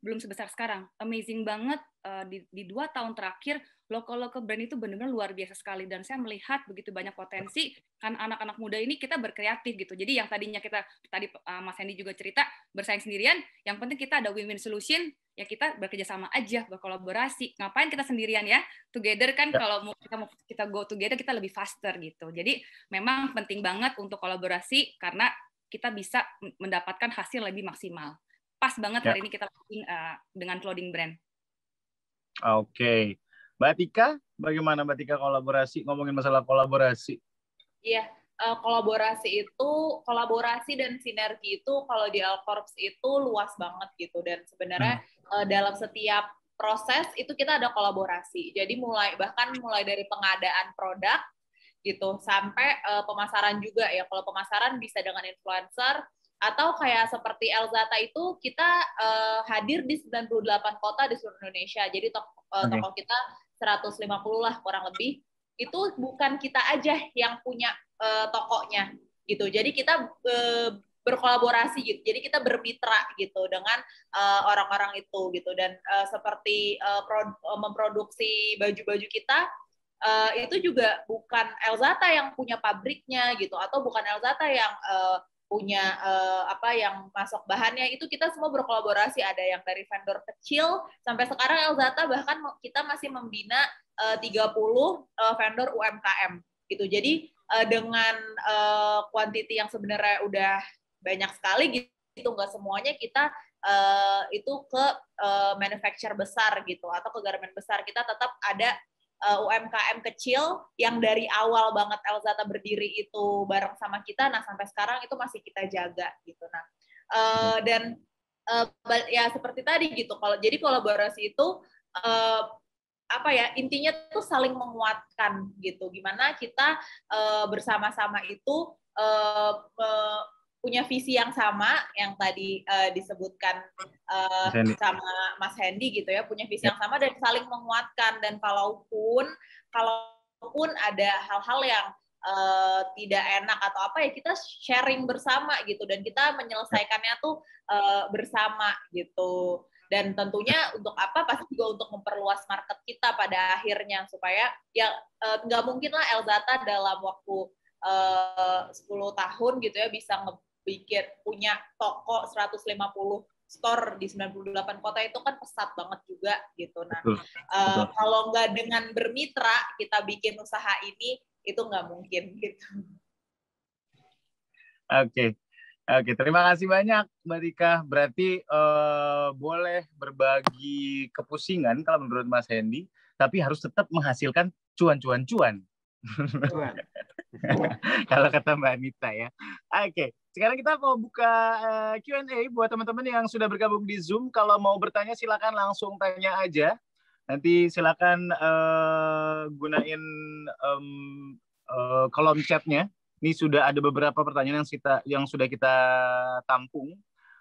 belum sebesar sekarang. Amazing banget, di 2 tahun terakhir, local brand itu benar-benar luar biasa sekali. Dan saya melihat begitu banyak potensi, kan anak-anak muda ini kita berkreatif gitu. Jadi yang tadinya kita, tadi Mas Hendy juga cerita, bersaing sendirian, yang penting kita ada win-win solution, ya kita bekerja sama aja, berkolaborasi. Ngapain kita sendirian ya? Together kan, kalau kita go together, kita lebih faster gitu. Jadi memang penting banget untuk kolaborasi, karena kita bisa mendapatkan hasil lebih maksimal. Pas banget hari ini kita dengan clothing brand. Oke. Mbak Tika, bagaimana Mbak Tika kolaborasi? Ngomongin masalah kolaborasi. Iya, kolaborasi dan sinergi itu kalau di Alcorps itu luas banget gitu, dan sebenarnya dalam setiap proses itu kita ada kolaborasi. Jadi bahkan mulai dari pengadaan produk gitu sampai pemasaran juga ya. Kalau pemasaran bisa dengan influencer, atau kayak seperti Elzata itu kita hadir di 98 kota di seluruh Indonesia. Jadi toko kita 150 lah kurang lebih. Itu bukan kita aja yang punya tokonya gitu. Jadi kita berkolaborasi gitu. Jadi kita bermitra gitu dengan orang-orang itu gitu. Dan seperti memproduksi baju-baju kita, itu juga bukan Elzata yang punya pabriknya gitu, atau bukan Elzata yang punya apa yang masuk bahannya, itu kita semua berkolaborasi, ada yang dari vendor kecil sampai sekarang Elzata bahkan kita masih membina 30 vendor UMKM gitu. Jadi dengan quantity yang sebenarnya udah banyak sekali gitu, nggak semuanya kita itu ke manufacturer besar gitu atau ke garment besar. Kita tetap ada UMKM kecil yang dari awal banget Elzata berdiri itu bareng sama kita. Nah sampai sekarang itu masih kita jaga gitu. Nah dan ya seperti tadi gitu. Jadi kolaborasi itu apa ya, intinya tuh saling menguatkan gitu. Gimana kita bersama-sama itu punya visi yang sama yang tadi disebutkan sama Mas Hendy gitu ya, punya visi yang sama dan saling menguatkan. Dan kalaupun ada hal-hal yang tidak enak atau apa ya, kita sharing bersama gitu dan kita menyelesaikannya tuh bersama gitu. Dan tentunya untuk apa? Pasti juga untuk memperluas market kita pada akhirnya, supaya ya nggak mungkin lah Elzata dalam waktu 10 tahun gitu ya bisa bikin punya toko 150 store di 98 kota, itu kan pesat banget juga gitu. Nah, kalau nggak dengan bermitra kita bikin usaha ini, itu nggak mungkin gitu. Oke, terima kasih banyak Mbak Tika. Berarti boleh berbagi kepusingan kalau menurut Mas Hendy, tapi harus tetap menghasilkan cuan. Kalau kata Mbak Anita ya. Oke, sekarang kita mau buka Q&A buat teman-teman yang sudah bergabung di Zoom. Kalau mau bertanya silakan langsung tanya aja. Nanti silakan gunain kolom chatnya. Ini sudah ada beberapa pertanyaan yang sudah kita tampung.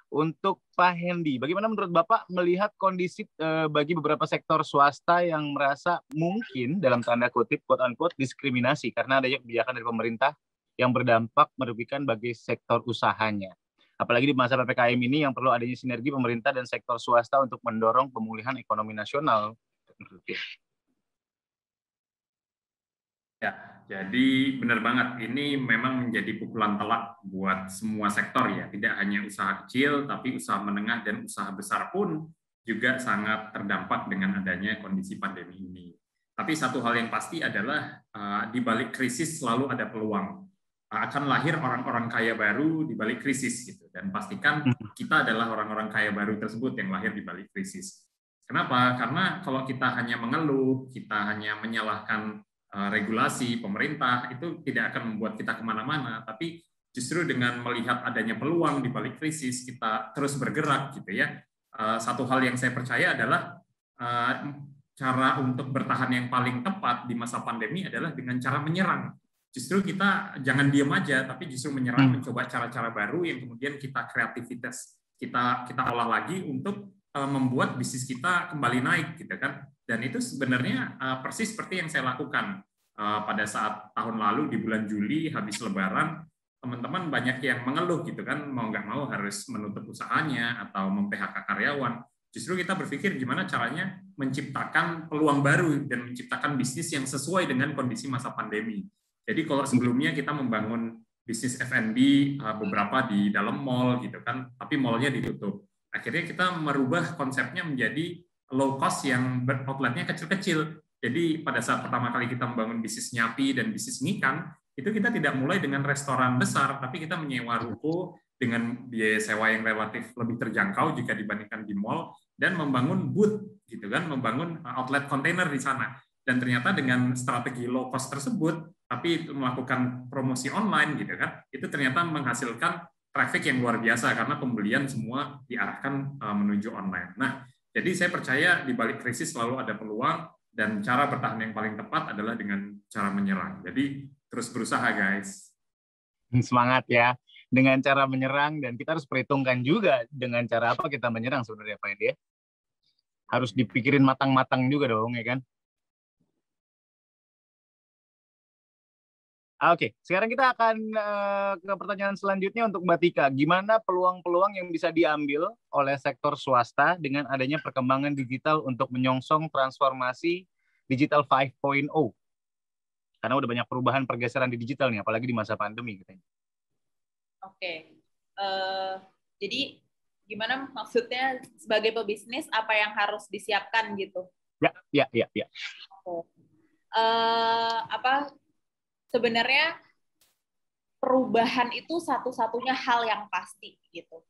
Untuk Pak Hendy, bagaimana menurut Bapak melihat kondisi bagi beberapa sektor swasta yang merasa mungkin dalam tanda kutip quote unquote diskriminasi karena adanya kebijakan dari pemerintah yang berdampak merugikan bagi sektor usahanya. Apalagi di masa PPKM ini yang perlu adanya sinergi pemerintah dan sektor swasta untuk mendorong pemulihan ekonomi nasional. Ya, jadi benar banget. Ini memang menjadi pukulan telak buat semua sektor ya. Tidak hanya usaha kecil, tapi usaha menengah dan usaha besar pun juga sangat terdampak dengan adanya kondisi pandemi ini. Tapi satu hal yang pasti adalah di balik krisis selalu ada peluang. Akan lahir orang-orang kaya baru di balik krisis gitu. Dan pastikan kita adalah orang-orang kaya baru tersebut yang lahir di balik krisis. Kenapa? Karena kalau kita hanya mengeluh, kita hanya menyalahkan regulasi pemerintah, itu tidak akan membuat kita kemana-mana, tapi justru dengan melihat adanya peluang di balik krisis, kita terus bergerak gitu ya. Satu hal yang saya percaya adalah cara untuk bertahan yang paling tepat di masa pandemi adalah dengan cara menyerang. Justru kita jangan diam aja, tapi justru menyerang, mencoba cara-cara baru yang kemudian kita kreativitas, kita olah lagi untuk membuat bisnis kita kembali naik gitu kan. Dan itu sebenarnya persis seperti yang saya lakukan pada saat tahun lalu di bulan Juli habis Lebaran. Teman-teman banyak yang mengeluh gitu kan, mau nggak mau harus menutup usahanya atau mem-PHK karyawan. Justru kita berpikir gimana caranya menciptakan peluang baru dan menciptakan bisnis yang sesuai dengan kondisi masa pandemi. Jadi kalau sebelumnya kita membangun bisnis F&B beberapa di dalam mall gitu kan, tapi mallnya ditutup. Akhirnya kita merubah konsepnya menjadi low cost yang outletnya kecil-kecil. Jadi pada saat pertama kali kita membangun bisnis nyapi dan bisnis ngikan, itu kita tidak mulai dengan restoran besar, tapi kita menyewa ruko dengan biaya sewa yang relatif lebih terjangkau jika dibandingkan di mall, dan membangun booth, gitu kan, membangun outlet kontainer di sana. Dan ternyata dengan strategi low cost tersebut, tapi melakukan promosi online, gitu kan, itu ternyata menghasilkan traffic yang luar biasa karena pembelian semua diarahkan menuju online. Nah, jadi saya percaya di balik krisis selalu ada peluang, dan cara bertahan yang paling tepat adalah dengan cara menyerang. Jadi terus berusaha guys. Semangat ya, dengan cara menyerang, dan kita harus perhitungkan juga dengan cara apa kita menyerang sebenarnya Pak Edi. Harus dipikirin matang-matang juga dong ya kan. Oke, sekarang kita akan ke pertanyaan selanjutnya untuk Mbak Tika. Gimana peluang-peluang yang bisa diambil oleh sektor swasta dengan adanya perkembangan digital untuk menyongsong transformasi digital 5.0? Karena udah banyak perubahan pergeseran di digital nih, apalagi di masa pandemi katanya. Oke. Jadi gimana maksudnya sebagai pebisnis apa yang harus disiapkan gitu? Ya. Apa sebenarnya perubahan itu satu-satunya hal yang pasti gitu.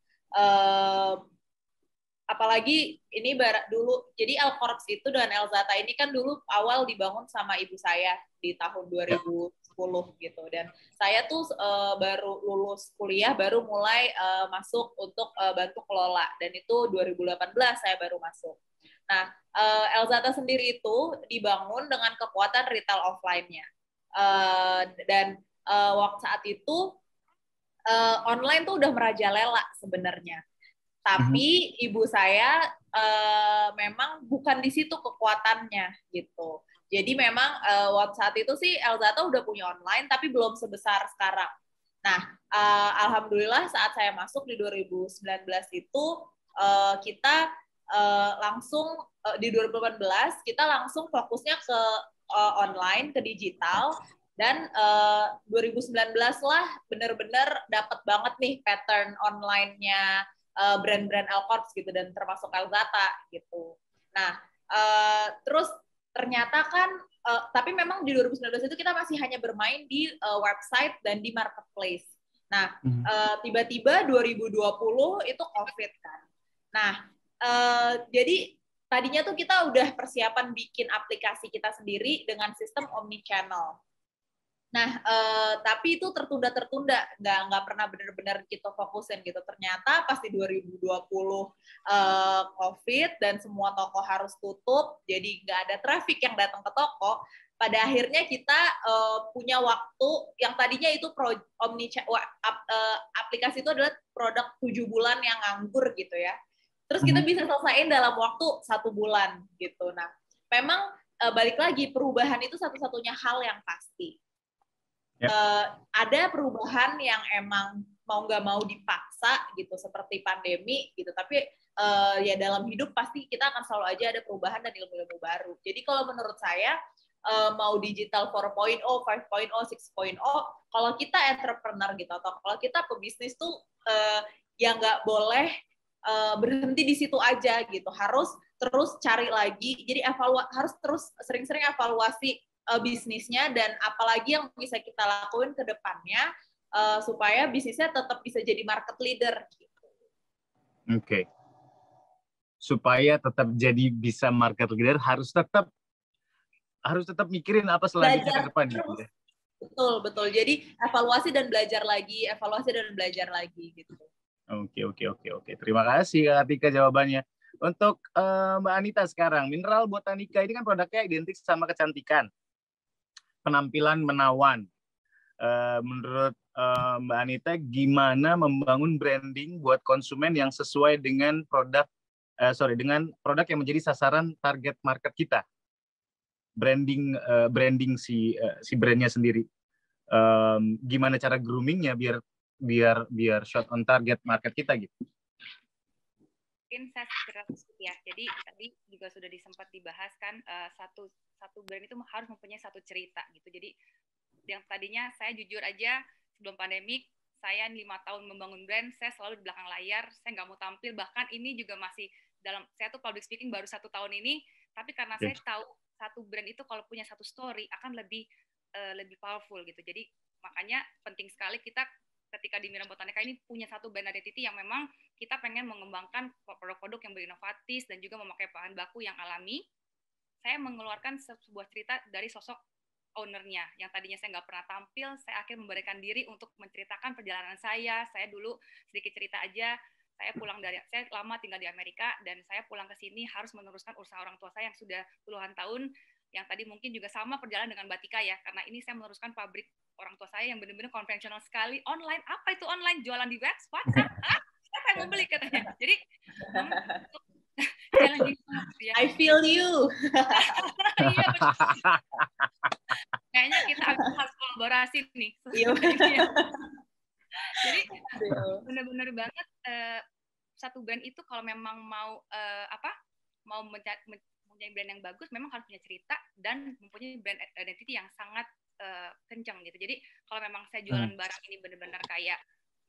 Apalagi ini dulu, jadi Alcorps itu dan Elzata ini kan dulu awal dibangun sama ibu saya di tahun 2010 gitu, dan saya tuh baru lulus kuliah, baru mulai masuk untuk bantu kelola, dan itu 2018 saya baru masuk. Nah, Elzata sendiri itu dibangun dengan kekuatan retail offline-nya, dan waktu saat itu online tuh udah merajalela sebenarnya. Tapi ibu saya memang bukan di situ kekuatannya gitu. Jadi memang waktu saat itu sih Elzata udah punya online, tapi belum sebesar sekarang. Nah, alhamdulillah saat saya masuk di 2019 itu kita langsung di 2018 kita langsung fokusnya ke online, ke digital. Dan 2019 lah benar-benar dapat banget nih pattern online-nya brand-brand Alcorps gitu, dan termasuk Elzata gitu. Nah, terus ternyata kan, tapi memang di 2019 itu kita masih hanya bermain di website dan di marketplace. Nah, tiba-tiba 2020 itu COVID kan. Nah, jadi tadinya tuh kita udah persiapan bikin aplikasi kita sendiri dengan sistem omnichannel. Nah, tapi itu tertunda, nggak pernah benar-benar kita fokusin gitu. Ternyata pas di 2020 COVID dan semua toko harus tutup, jadi nggak ada traffic yang datang ke toko. Pada akhirnya kita punya waktu yang tadinya itu aplikasi itu adalah produk 7 bulan yang nganggur gitu ya. Terus kita bisa selesaiin dalam waktu 1 bulan gitu. Nah, memang balik lagi perubahan itu satu-satunya hal yang pasti. Ada perubahan yang emang mau nggak mau dipaksa gitu, seperti pandemi gitu, tapi ya dalam hidup pasti kita akan selalu aja ada perubahan dan ilmu-ilmu baru. Jadi kalau menurut saya mau digital 4.0, 5.0, 6.0, kalau kita entrepreneur gitu atau kalau kita pebisnis tuh ya nggak boleh berhenti di situ aja gitu, harus terus cari lagi. Jadi harus terus sering-sering evaluasi bisnisnya dan apalagi yang bisa kita lakuin ke depannya supaya bisnisnya tetap bisa jadi market leader. Oke. Supaya tetap jadi bisa market leader harus tetap mikirin apa selanjutnya ke depan gitu ya. Betul. Jadi evaluasi dan belajar lagi gitu. Oke. Terima kasih Kak Atika jawabannya. Untuk Mbak Anita sekarang, Mineral Botanica ini kan produknya identik sama kecantikan, penampilan menawan. Menurut Mbak Anita, gimana membangun branding buat konsumen yang sesuai dengan produk yang menjadi sasaran target market kita? Branding si brandnya sendiri. Gimana cara groomingnya biar shot on target market kita gitu? Mungkin saya segera ya. Jadi tadi juga sudah sempat dibahas kan, satu brand itu harus mempunyai satu cerita gitu. Jadi yang tadinya saya jujur aja sebelum pandemik, saya 5 tahun membangun brand, saya selalu di belakang layar, saya nggak mau tampil, bahkan ini juga masih saya tuh public speaking baru 1 tahun ini, tapi karena saya tahu satu brand itu kalau punya satu story akan lebih powerful gitu. Jadi makanya penting sekali kita ketika di Mineral Botanica ini punya satu brand identity yang memang kita pengen mengembangkan produk-produk yang berinovatif dan juga memakai bahan baku yang alami. Saya mengeluarkan sebuah cerita dari sosok ownernya yang tadinya saya nggak pernah tampil, saya akhirnya memberikan diri untuk menceritakan perjalanan saya. Saya dulu sedikit cerita aja, saya lama tinggal di Amerika dan saya pulang ke sini harus meneruskan usaha orang tua saya yang sudah puluhan tahun, yang tadi mungkin juga sama perjalanan dengan Mbak Tika ya, karena ini saya meneruskan pabrik orang tua saya yang benar-benar konvensional sekali. Online, apa itu online? Jualan di WhatsApp? Siapa yang mau beli katanya? Jadi challenging ya. I feel you. Iya betul. Kayaknya kita harus kolaborasi nih. Jadi benar-benar banget satu brand itu kalau memang mau mempunyai brand yang bagus, memang harus punya cerita dan mempunyai brand identity yang sangat kencang gitu. Jadi kalau memang saya jualan barang ini benar-benar kayak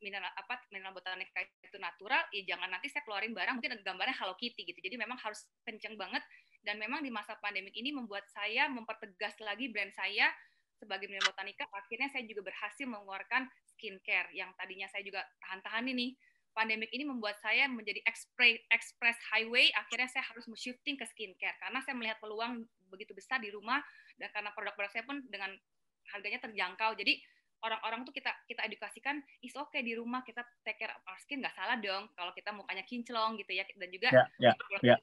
mineral botanica itu natural, ya jangan nanti saya keluarin barang mungkin ada gambarnya Hello Kitty gitu. Jadi memang harus kenceng banget, dan memang di masa pandemik ini membuat saya mempertegas lagi brand saya sebagai mineral botanica. Akhirnya saya juga berhasil mengeluarkan skincare yang tadinya saya juga tahan-tahan ini. Pandemik ini membuat saya menjadi express highway, akhirnya saya harus shifting ke skincare karena saya melihat peluang begitu besar di rumah, dan karena produk-produk saya pun dengan harganya terjangkau. Jadi orang-orang tuh kita edukasikan, is okay di rumah kita take care of our skin, nggak salah dong kalau kita mukanya kinclong gitu ya, dan juga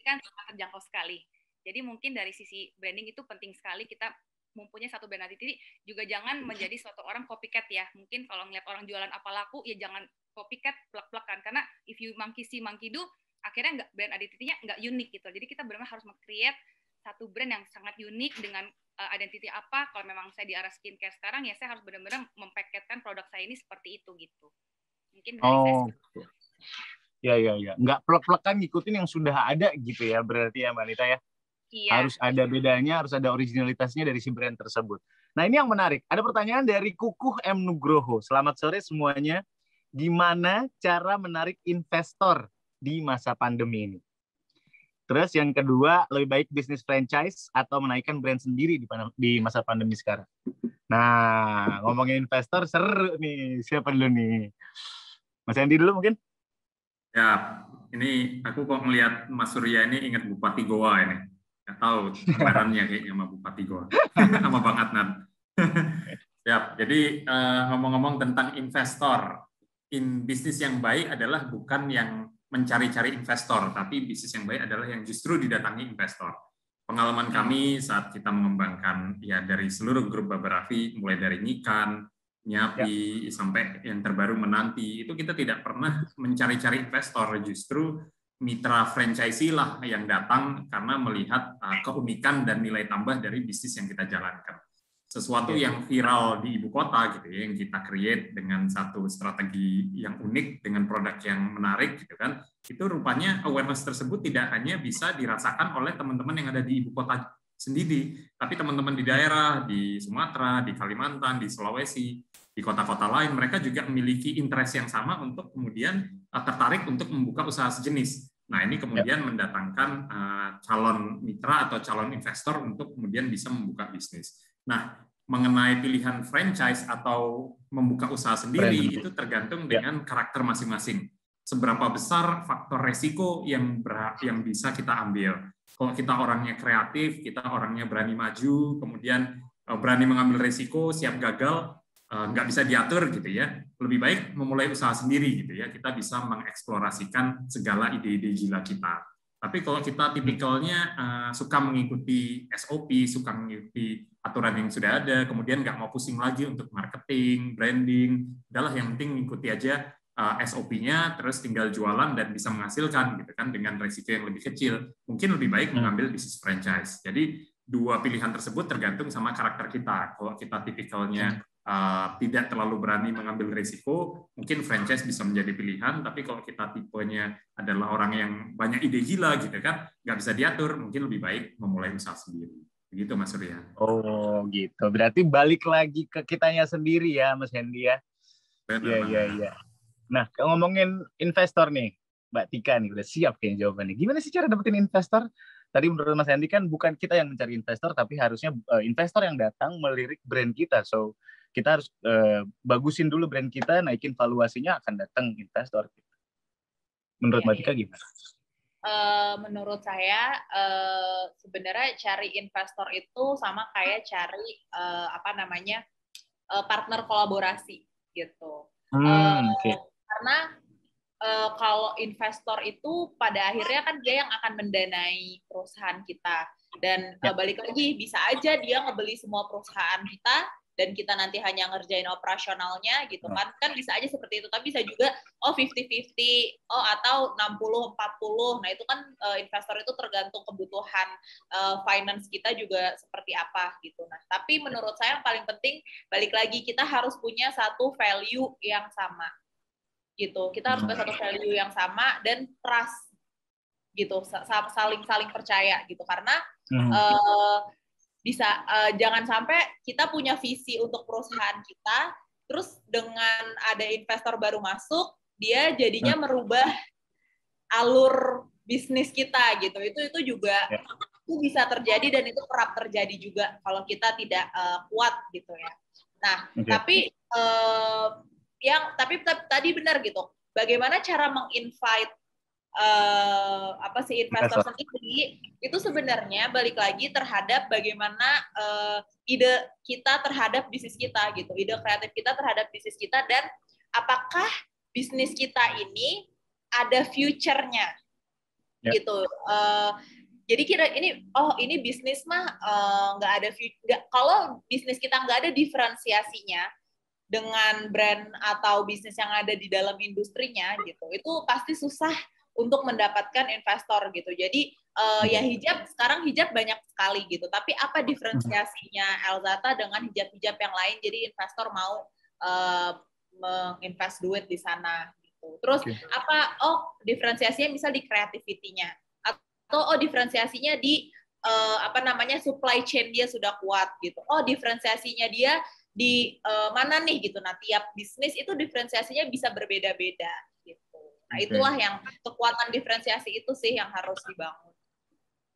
kan sangat terjangkau sekali. Jadi mungkin dari sisi branding itu penting sekali kita mempunyai satu brand identity, juga jangan menjadi suatu orang copycat ya. Mungkin kalau ngeliat orang jualan apa laku, ya jangan copycat plek-plekan, karena if you monkey see monkey do, akhirnya brand identity-nya nggak unik gitu. Jadi kita benar-benar harus meng-create satu brand yang sangat unik dengan identity apa. Kalau memang saya di arah skincare sekarang, ya saya harus benar-benar mempaketkan produk saya ini seperti itu gitu. Mungkin dari saya seperti itu. Ya. Nggak plek-plekan ngikutin yang sudah ada gitu ya, berarti ya Mbak Anita ya? Iya. Harus ada bedanya, harus ada originalitasnya dari si brand tersebut. Nah, ini yang menarik. Ada pertanyaan dari Kukuh M. Nugroho. Selamat sore semuanya. Gimana cara menarik investor di masa pandemi ini? Terus yang kedua, lebih baik bisnis franchise atau menaikkan brand sendiri di masa pandemi sekarang? Nah, ngomongin investor seru nih. Siapa dulu nih? Mas Andi dulu mungkin? Ya, ini aku kok ngelihat Mas Surya ini ingat Bupati Goa ini. Nggak tahu kemarannya kayaknya sama Bupati Goa. Sama Bang Adnan. Ya, jadi ngomong-ngomong tentang investor, bisnis yang baik adalah bukan yang mencari-cari investor, tapi bisnis yang baik adalah yang justru didatangi investor. Pengalaman kami saat kita mengembangkan ya dari seluruh grup Babarafi, mulai dari Nikan, Nyapi, sampai yang terbaru Menanti, itu kita tidak pernah mencari-cari investor, justru mitra franchisee lah yang datang karena melihat keunikan dan nilai tambah dari bisnis yang kita jalankan. Sesuatu yang viral di ibu kota gitu ya, yang kita create dengan satu strategi yang unik dengan produk yang menarik gitu kan, itu rupanya awareness tersebut tidak hanya bisa dirasakan oleh teman-teman yang ada di ibu kota sendiri, tapi teman-teman di daerah, di Sumatera, di Kalimantan, di Sulawesi, di kota-kota lain, mereka juga memiliki interest yang sama untuk kemudian tertarik untuk membuka usaha sejenis. Nah, ini kemudian mendatangkan calon mitra atau calon investor untuk kemudian bisa membuka bisnis. Nah, mengenai pilihan franchise atau membuka usaha sendiri, itu tergantung dengan karakter masing-masing. Seberapa besar faktor resiko yang bisa kita ambil. Kalau kita orangnya kreatif, kita orangnya berani maju, kemudian berani mengambil resiko, siap gagal, nggak bisa diatur gitu ya. Lebih baik memulai usaha sendiri gitu ya. Kita bisa mengeksplorasikan segala ide-ide gila kita. Tapi kalau kita tipikalnya suka mengikuti SOP, suka mengikuti aturan yang sudah ada, kemudian nggak mau pusing lagi untuk marketing, branding, udahlah yang penting mengikuti aja SOP-nya, terus tinggal jualan dan bisa menghasilkan gitu kan dengan resiko yang lebih kecil. Mungkin lebih baik mengambil bisnis franchise. Jadi dua pilihan tersebut tergantung sama karakter kita. Kalau kita tipikalnya tidak terlalu berani mengambil risiko, mungkin franchise bisa menjadi pilihan. Tapi kalau kita tipenya adalah orang yang banyak ide gila gitu kan, nggak bisa diatur, mungkin lebih baik memulai usaha sendiri. Begitu Mas Surya. Oh gitu. Berarti balik lagi ke kitanya sendiri ya Mas Hendy ya. Iya. Nah, ngomongin investor nih, Mbak Tika nih udah siap kayaknya jawabannya. Gimana sih cara dapetin investor? Tadi menurut Mas Hendy kan bukan kita yang mencari investor, tapi harusnya investor yang datang melirik brand kita. So kita harus bagusin dulu brand kita, naikin valuasinya, akan datang investor. Menurut Mbak Tika gimana? Menurut saya sebenarnya cari investor itu sama kayak cari partner kolaborasi gitu. Karena kalau investor itu pada akhirnya kan dia yang akan mendanai perusahaan kita, dan balik lagi bisa aja dia ngebeli semua perusahaan kita dan kita nanti hanya ngerjain operasionalnya gitu kan bisa aja seperti itu. Tapi bisa juga 50-50 atau 60-40. Nah itu kan investor itu tergantung kebutuhan finance kita juga seperti apa gitu. Nah tapi menurut saya yang paling penting balik lagi kita harus punya satu value yang sama gitu. Kita harus punya satu value yang sama dan trust gitu, saling percaya gitu. Karena jangan sampai kita punya visi untuk perusahaan kita, terus dengan ada investor baru masuk, dia jadinya merubah alur bisnis kita gitu. Itu juga itu bisa terjadi dan itu kerap terjadi juga kalau kita tidak kuat gitu ya. Nah, tapi tadi benar gitu. Bagaimana cara menginvite investor sendiri itu sebenarnya balik lagi terhadap bagaimana ide kita terhadap bisnis kita gitu, ide kreatif kita terhadap bisnis kita, dan apakah bisnis kita ini ada future-nya gitu. Jadi ini bisnis mah nggak ada kalau bisnis kita nggak ada diferensiasinya dengan brand atau bisnis yang ada di dalam industrinya gitu, itu pasti susah untuk mendapatkan investor gitu. Jadi ya sekarang hijab banyak sekali gitu, tapi apa diferensiasinya Elzata dengan hijab-hijab yang lain jadi investor mau menginvest duit di sana gitu. Terus diferensiasinya misal di creativity-nya, atau diferensiasinya di supply chain dia sudah kuat gitu. Diferensiasinya dia di mana nih gitu. Nah, tiap bisnis itu diferensiasinya bisa berbeda-beda gitu. Nah, itulah yang kekuatan diferensiasi itu sih yang harus dibangun.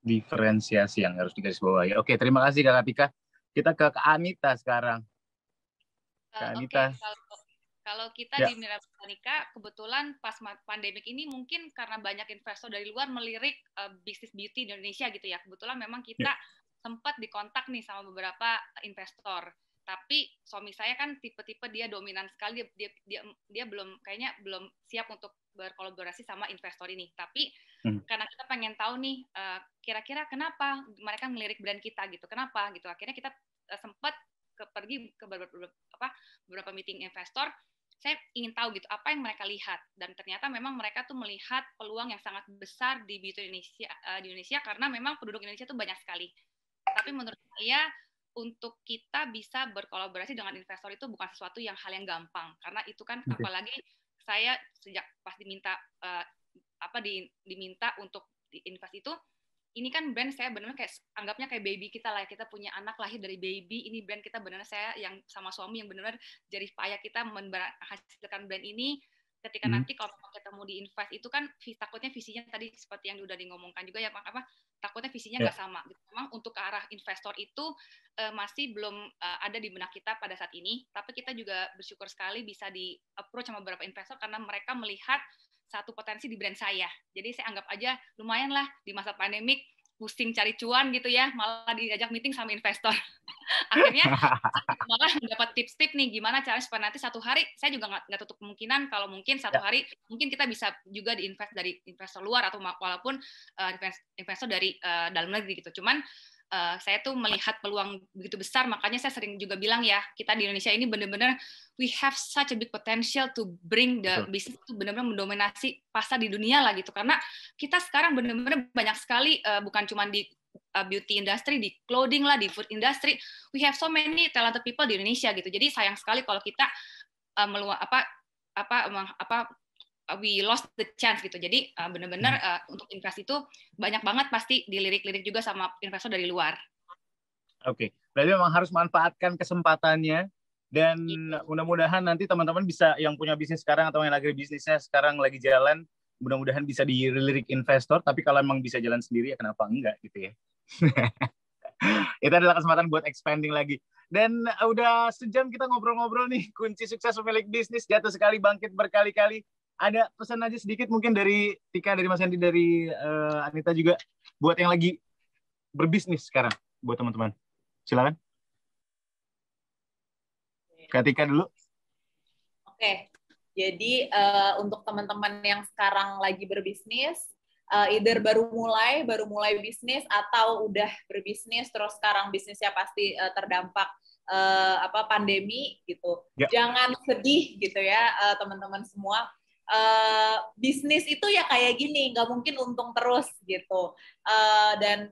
Diferensiasi yang harus digarisbawahi. Oke, terima kasih Kak Tika. Kita ke Kak Anita sekarang. Kak Anita. Kalau kita di Mira Botanica, kebetulan pas pandemik ini mungkin karena banyak investor dari luar melirik bisnis beauty di Indonesia gitu ya. Kebetulan memang kita sempat dikontak nih sama beberapa investor. Tapi suami saya kan tipe-tipe dia dominan sekali, dia belum siap untuk berkolaborasi sama investor ini. Tapi karena kita pengen tahu nih kira-kira kenapa mereka ngelirik brand kita gitu, kenapa gitu. Akhirnya kita sempat pergi ke beberapa meeting investor. Saya ingin tahu gitu apa yang mereka lihat, dan ternyata memang mereka tuh melihat peluang yang sangat besar di beauty Indonesia karena memang penduduk Indonesia tuh banyak sekali. Tapi menurut saya untuk kita bisa berkolaborasi dengan investor itu bukan sesuatu yang hal yang gampang, karena itu kan apalagi saya sejak pas diminta diminta untuk diinvest itu, ini kan brand saya benar-benar kayak anggapnya kayak baby kita lah, kita punya anak lahir dari baby, ini brand kita benar-benar saya yang sama suami yang benar-benar jerih payah kita menghasilkan brand ini. Ketika nanti kalau kita mau diinvest itu kan takutnya visinya tadi seperti yang udah ngomongkan juga ya takutnya visinya nggak sama. Memang untuk ke arah investor itu masih belum ada di benak kita pada saat ini, tapi kita juga bersyukur sekali bisa di approach sama beberapa investor karena mereka melihat satu potensi di brand saya. Jadi saya anggap aja lumayan lah di masa pandemik pusing cari cuan gitu ya, malah diajak meeting sama investor. Akhirnya malah dapat tips-tips nih gimana caranya supaya nanti satu hari, saya juga nggak tutup kemungkinan kalau mungkin satu hari mungkin kita bisa juga diinvest dari investor luar atau walaupun investor dari dalam negeri gitu. Cuman saya tuh melihat peluang begitu besar, makanya saya sering juga bilang ya, kita di Indonesia ini benar-benar we have such a big potential to bring the business itu benar-benar mendominasi pasar di dunia lah gitu, karena kita sekarang benar-benar banyak sekali bukan cuma di beauty industry, di clothing lah, di food industry, we have so many talented people di Indonesia gitu. Jadi sayang sekali kalau kita we lost the chance gitu. Jadi benar-benar untuk investasi itu banyak banget pasti dilirik-lirik juga sama investor dari luar. Oke, berarti memang harus manfaatkan kesempatannya, dan mudah-mudahan nanti teman-teman bisa yang punya bisnis sekarang atau yang lagi bisnisnya sekarang lagi jalan, mudah-mudahan bisa dilirik investor. Tapi kalau memang bisa jalan sendiri ya kenapa enggak gitu ya. Itu adalah kesempatan buat expanding lagi. Dan udah sejam kita ngobrol-ngobrol nih, kunci sukses pemilik bisnis, jatuh sekali bangkit berkali-kali. Ada pesan aja sedikit mungkin dari Tika, dari Mas Andi, dari Anita juga buat yang lagi berbisnis sekarang, buat teman-teman. Silakan. Kak Tika dulu. Oke. Jadi untuk teman-teman yang sekarang lagi berbisnis, either baru mulai bisnis atau udah berbisnis terus sekarang bisnisnya pasti terdampak pandemi gitu. Jangan sedih gitu ya teman-teman semua. Bisnis itu ya kayak gini, nggak mungkin untung terus gitu, dan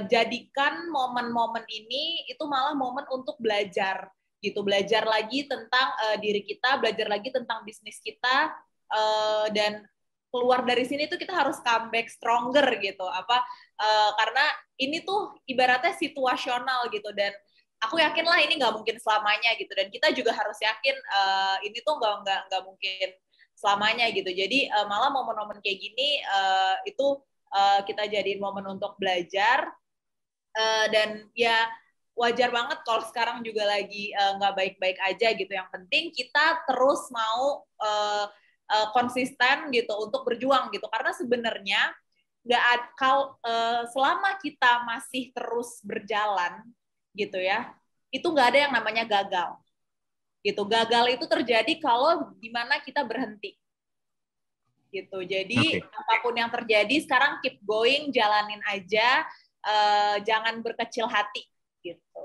jadikan momen-momen ini itu malah momen untuk belajar gitu, belajar lagi tentang diri kita, belajar lagi tentang bisnis kita, dan keluar dari sini tuh kita harus comeback stronger gitu, karena ini tuh ibaratnya situasional gitu, dan aku yakin lah ini nggak mungkin selamanya gitu, dan kita juga harus yakin ini tuh nggak mungkin selamanya gitu. Jadi malah momen-momen kayak gini itu kita jadiin momen untuk belajar, dan ya wajar banget kalau sekarang juga lagi nggak baik-baik aja gitu. Yang penting kita terus mau konsisten gitu untuk berjuang gitu, karena sebenarnya selama kita masih terus berjalan gitu ya, itu nggak ada yang namanya gagal gitu. Gagal itu terjadi kalau dimana kita berhenti gitu. Jadi apapun yang terjadi sekarang keep going, jalanin aja, jangan berkecil hati gitu.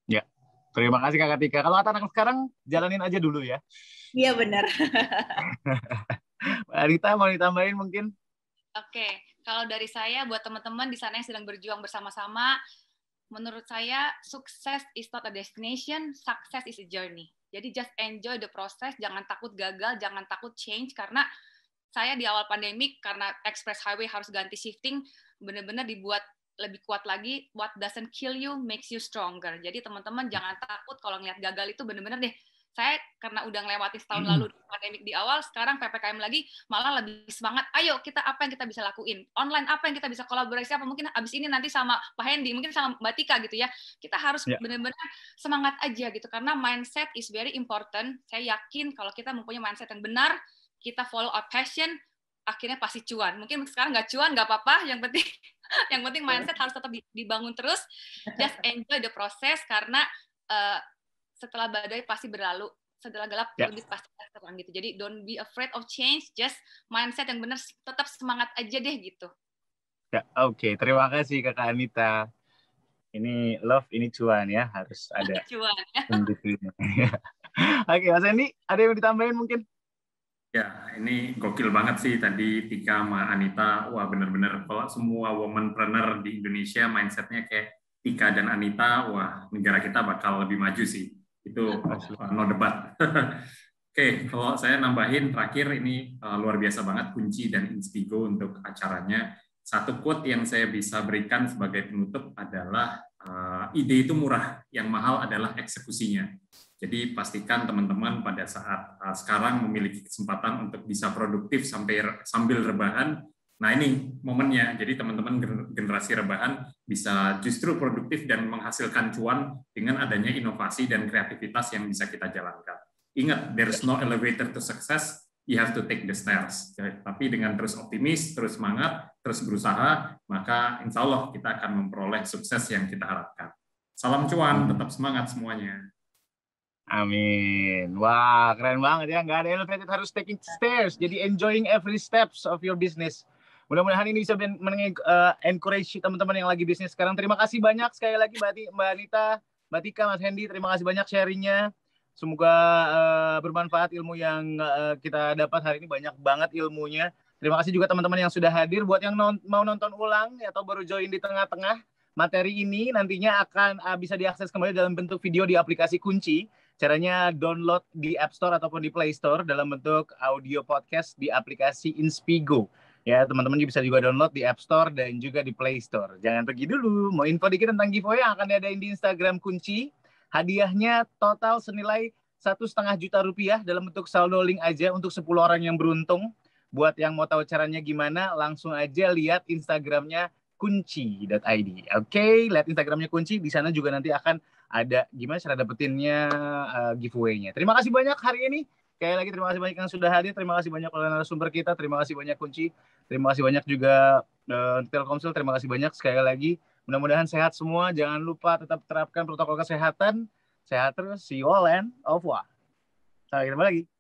Ya, terima kasih Kak Tika. Kalau anak-anak sekarang jalanin aja dulu ya. Iya benar. Anita mau ditambahin mungkin? Oke, kalau dari saya buat teman-teman di sana yang sedang berjuang bersama-sama, menurut saya sukses is not a destination, success is a journey. Jadi just enjoy the process, jangan takut gagal, jangan takut change, karena saya di awal pandemik karena express highway harus ganti shifting, benar-benar dibuat lebih kuat lagi. What doesn't kill you makes you stronger. Jadi teman-teman jangan takut kalau ngeliat gagal itu, benar-benar deh. Saya karena udah ngelewati setahun lalu pandemik di awal, sekarang PPKM lagi, malah lebih semangat. Ayo kita apa yang kita bisa lakuin? Online apa yang kita bisa kolaborasi apa? Mungkin abis ini nanti sama Pak Hendy, mungkin sama Mbak Tika gitu ya. Kita harus benar-benar semangat aja gitu, karena mindset is very important. Saya yakin kalau kita mempunyai mindset yang benar, kita follow our passion, akhirnya pasti cuan. Mungkin sekarang nggak cuan, nggak apa-apa. Yang penting mindset harus tetap dibangun terus. Just enjoy the process, karena setelah badai pasti berlalu, setelah gelap terbit pasti terang gitu. Jadi don't be afraid of change, just mindset yang benar, tetap semangat aja deh gitu. Ya, oke. Terima kasih Kakak Anita. Ini love, ini cuan ya, harus ada. Cuan ya. Oke, Mas Hendy, ada yang ditambahin mungkin? Ya, ini gokil banget sih tadi Tika sama Anita. Wah, bener-bener kalau semua womanpreneur di Indonesia mindsetnya kayak Tika dan Anita, wah, negara kita bakal lebih maju sih. Itu no debat. Oke, kalau saya nambahin terakhir ini luar biasa banget Kunci dan Inspigo untuk acaranya. Satu quote yang saya bisa berikan sebagai penutup adalah ide itu murah, yang mahal adalah eksekusinya. Jadi pastikan teman-teman pada saat sekarang memiliki kesempatan untuk bisa produktif sambil rebahan. Nah ini momennya, jadi teman-teman generasi rebahan bisa justru produktif dan menghasilkan cuan dengan adanya inovasi dan kreativitas yang bisa kita jalankan. Ingat, there's no elevator to success, you have to take the stairs. Tapi dengan terus optimis, terus semangat, terus berusaha, maka insya Allah kita akan memperoleh sukses yang kita harapkan. Salam cuan, tetap semangat semuanya. Amin. Wah, keren banget ya. Nggak ada elevator, harus taking stairs. Jadi enjoying every steps of your business. Mudah-mudahan ini bisa encourage teman-teman yang lagi bisnis sekarang. Terima kasih banyak sekali lagi Mbak Anita, Mbak Tika, Mas Hendy. Terima kasih banyak sharingnya. Semoga bermanfaat ilmu yang kita dapat hari ini. Banyak banget ilmunya. Terima kasih juga teman-teman yang sudah hadir. Buat yang mau nonton ulang atau baru join di tengah-tengah, materi ini nantinya akan bisa diakses kembali dalam bentuk video di aplikasi Kunci. Caranya download di App Store ataupun di Play Store dalam bentuk audio podcast di aplikasi Inspigo. Ya, teman-teman bisa juga download di App Store dan juga di Play Store. Jangan pergi dulu. Mau info dikit tentang giveaway yang akan diadain di Instagram Kunci. Hadiahnya total senilai Rp1,5 juta dalam bentuk saldo link aja untuk 10 orang yang beruntung. Buat yang mau tahu caranya gimana, langsung aja lihat Instagramnya kunci.id. Oke, lihat Instagramnya Kunci. Di sana juga nanti akan ada gimana cara dapetinnya giveaway-nya. Terima kasih banyak hari ini. Sekali lagi terima kasih banyak yang sudah hadir. Terima kasih banyak oleh narasumber kita. Terima kasih banyak Kunci. Terima kasih banyak juga Telkomsel. Terima kasih banyak sekali lagi. Mudah-mudahan sehat semua. Jangan lupa tetap terapkan protokol kesehatan. Sehat terus. See you all and au revoir. Sampai ketemu lagi.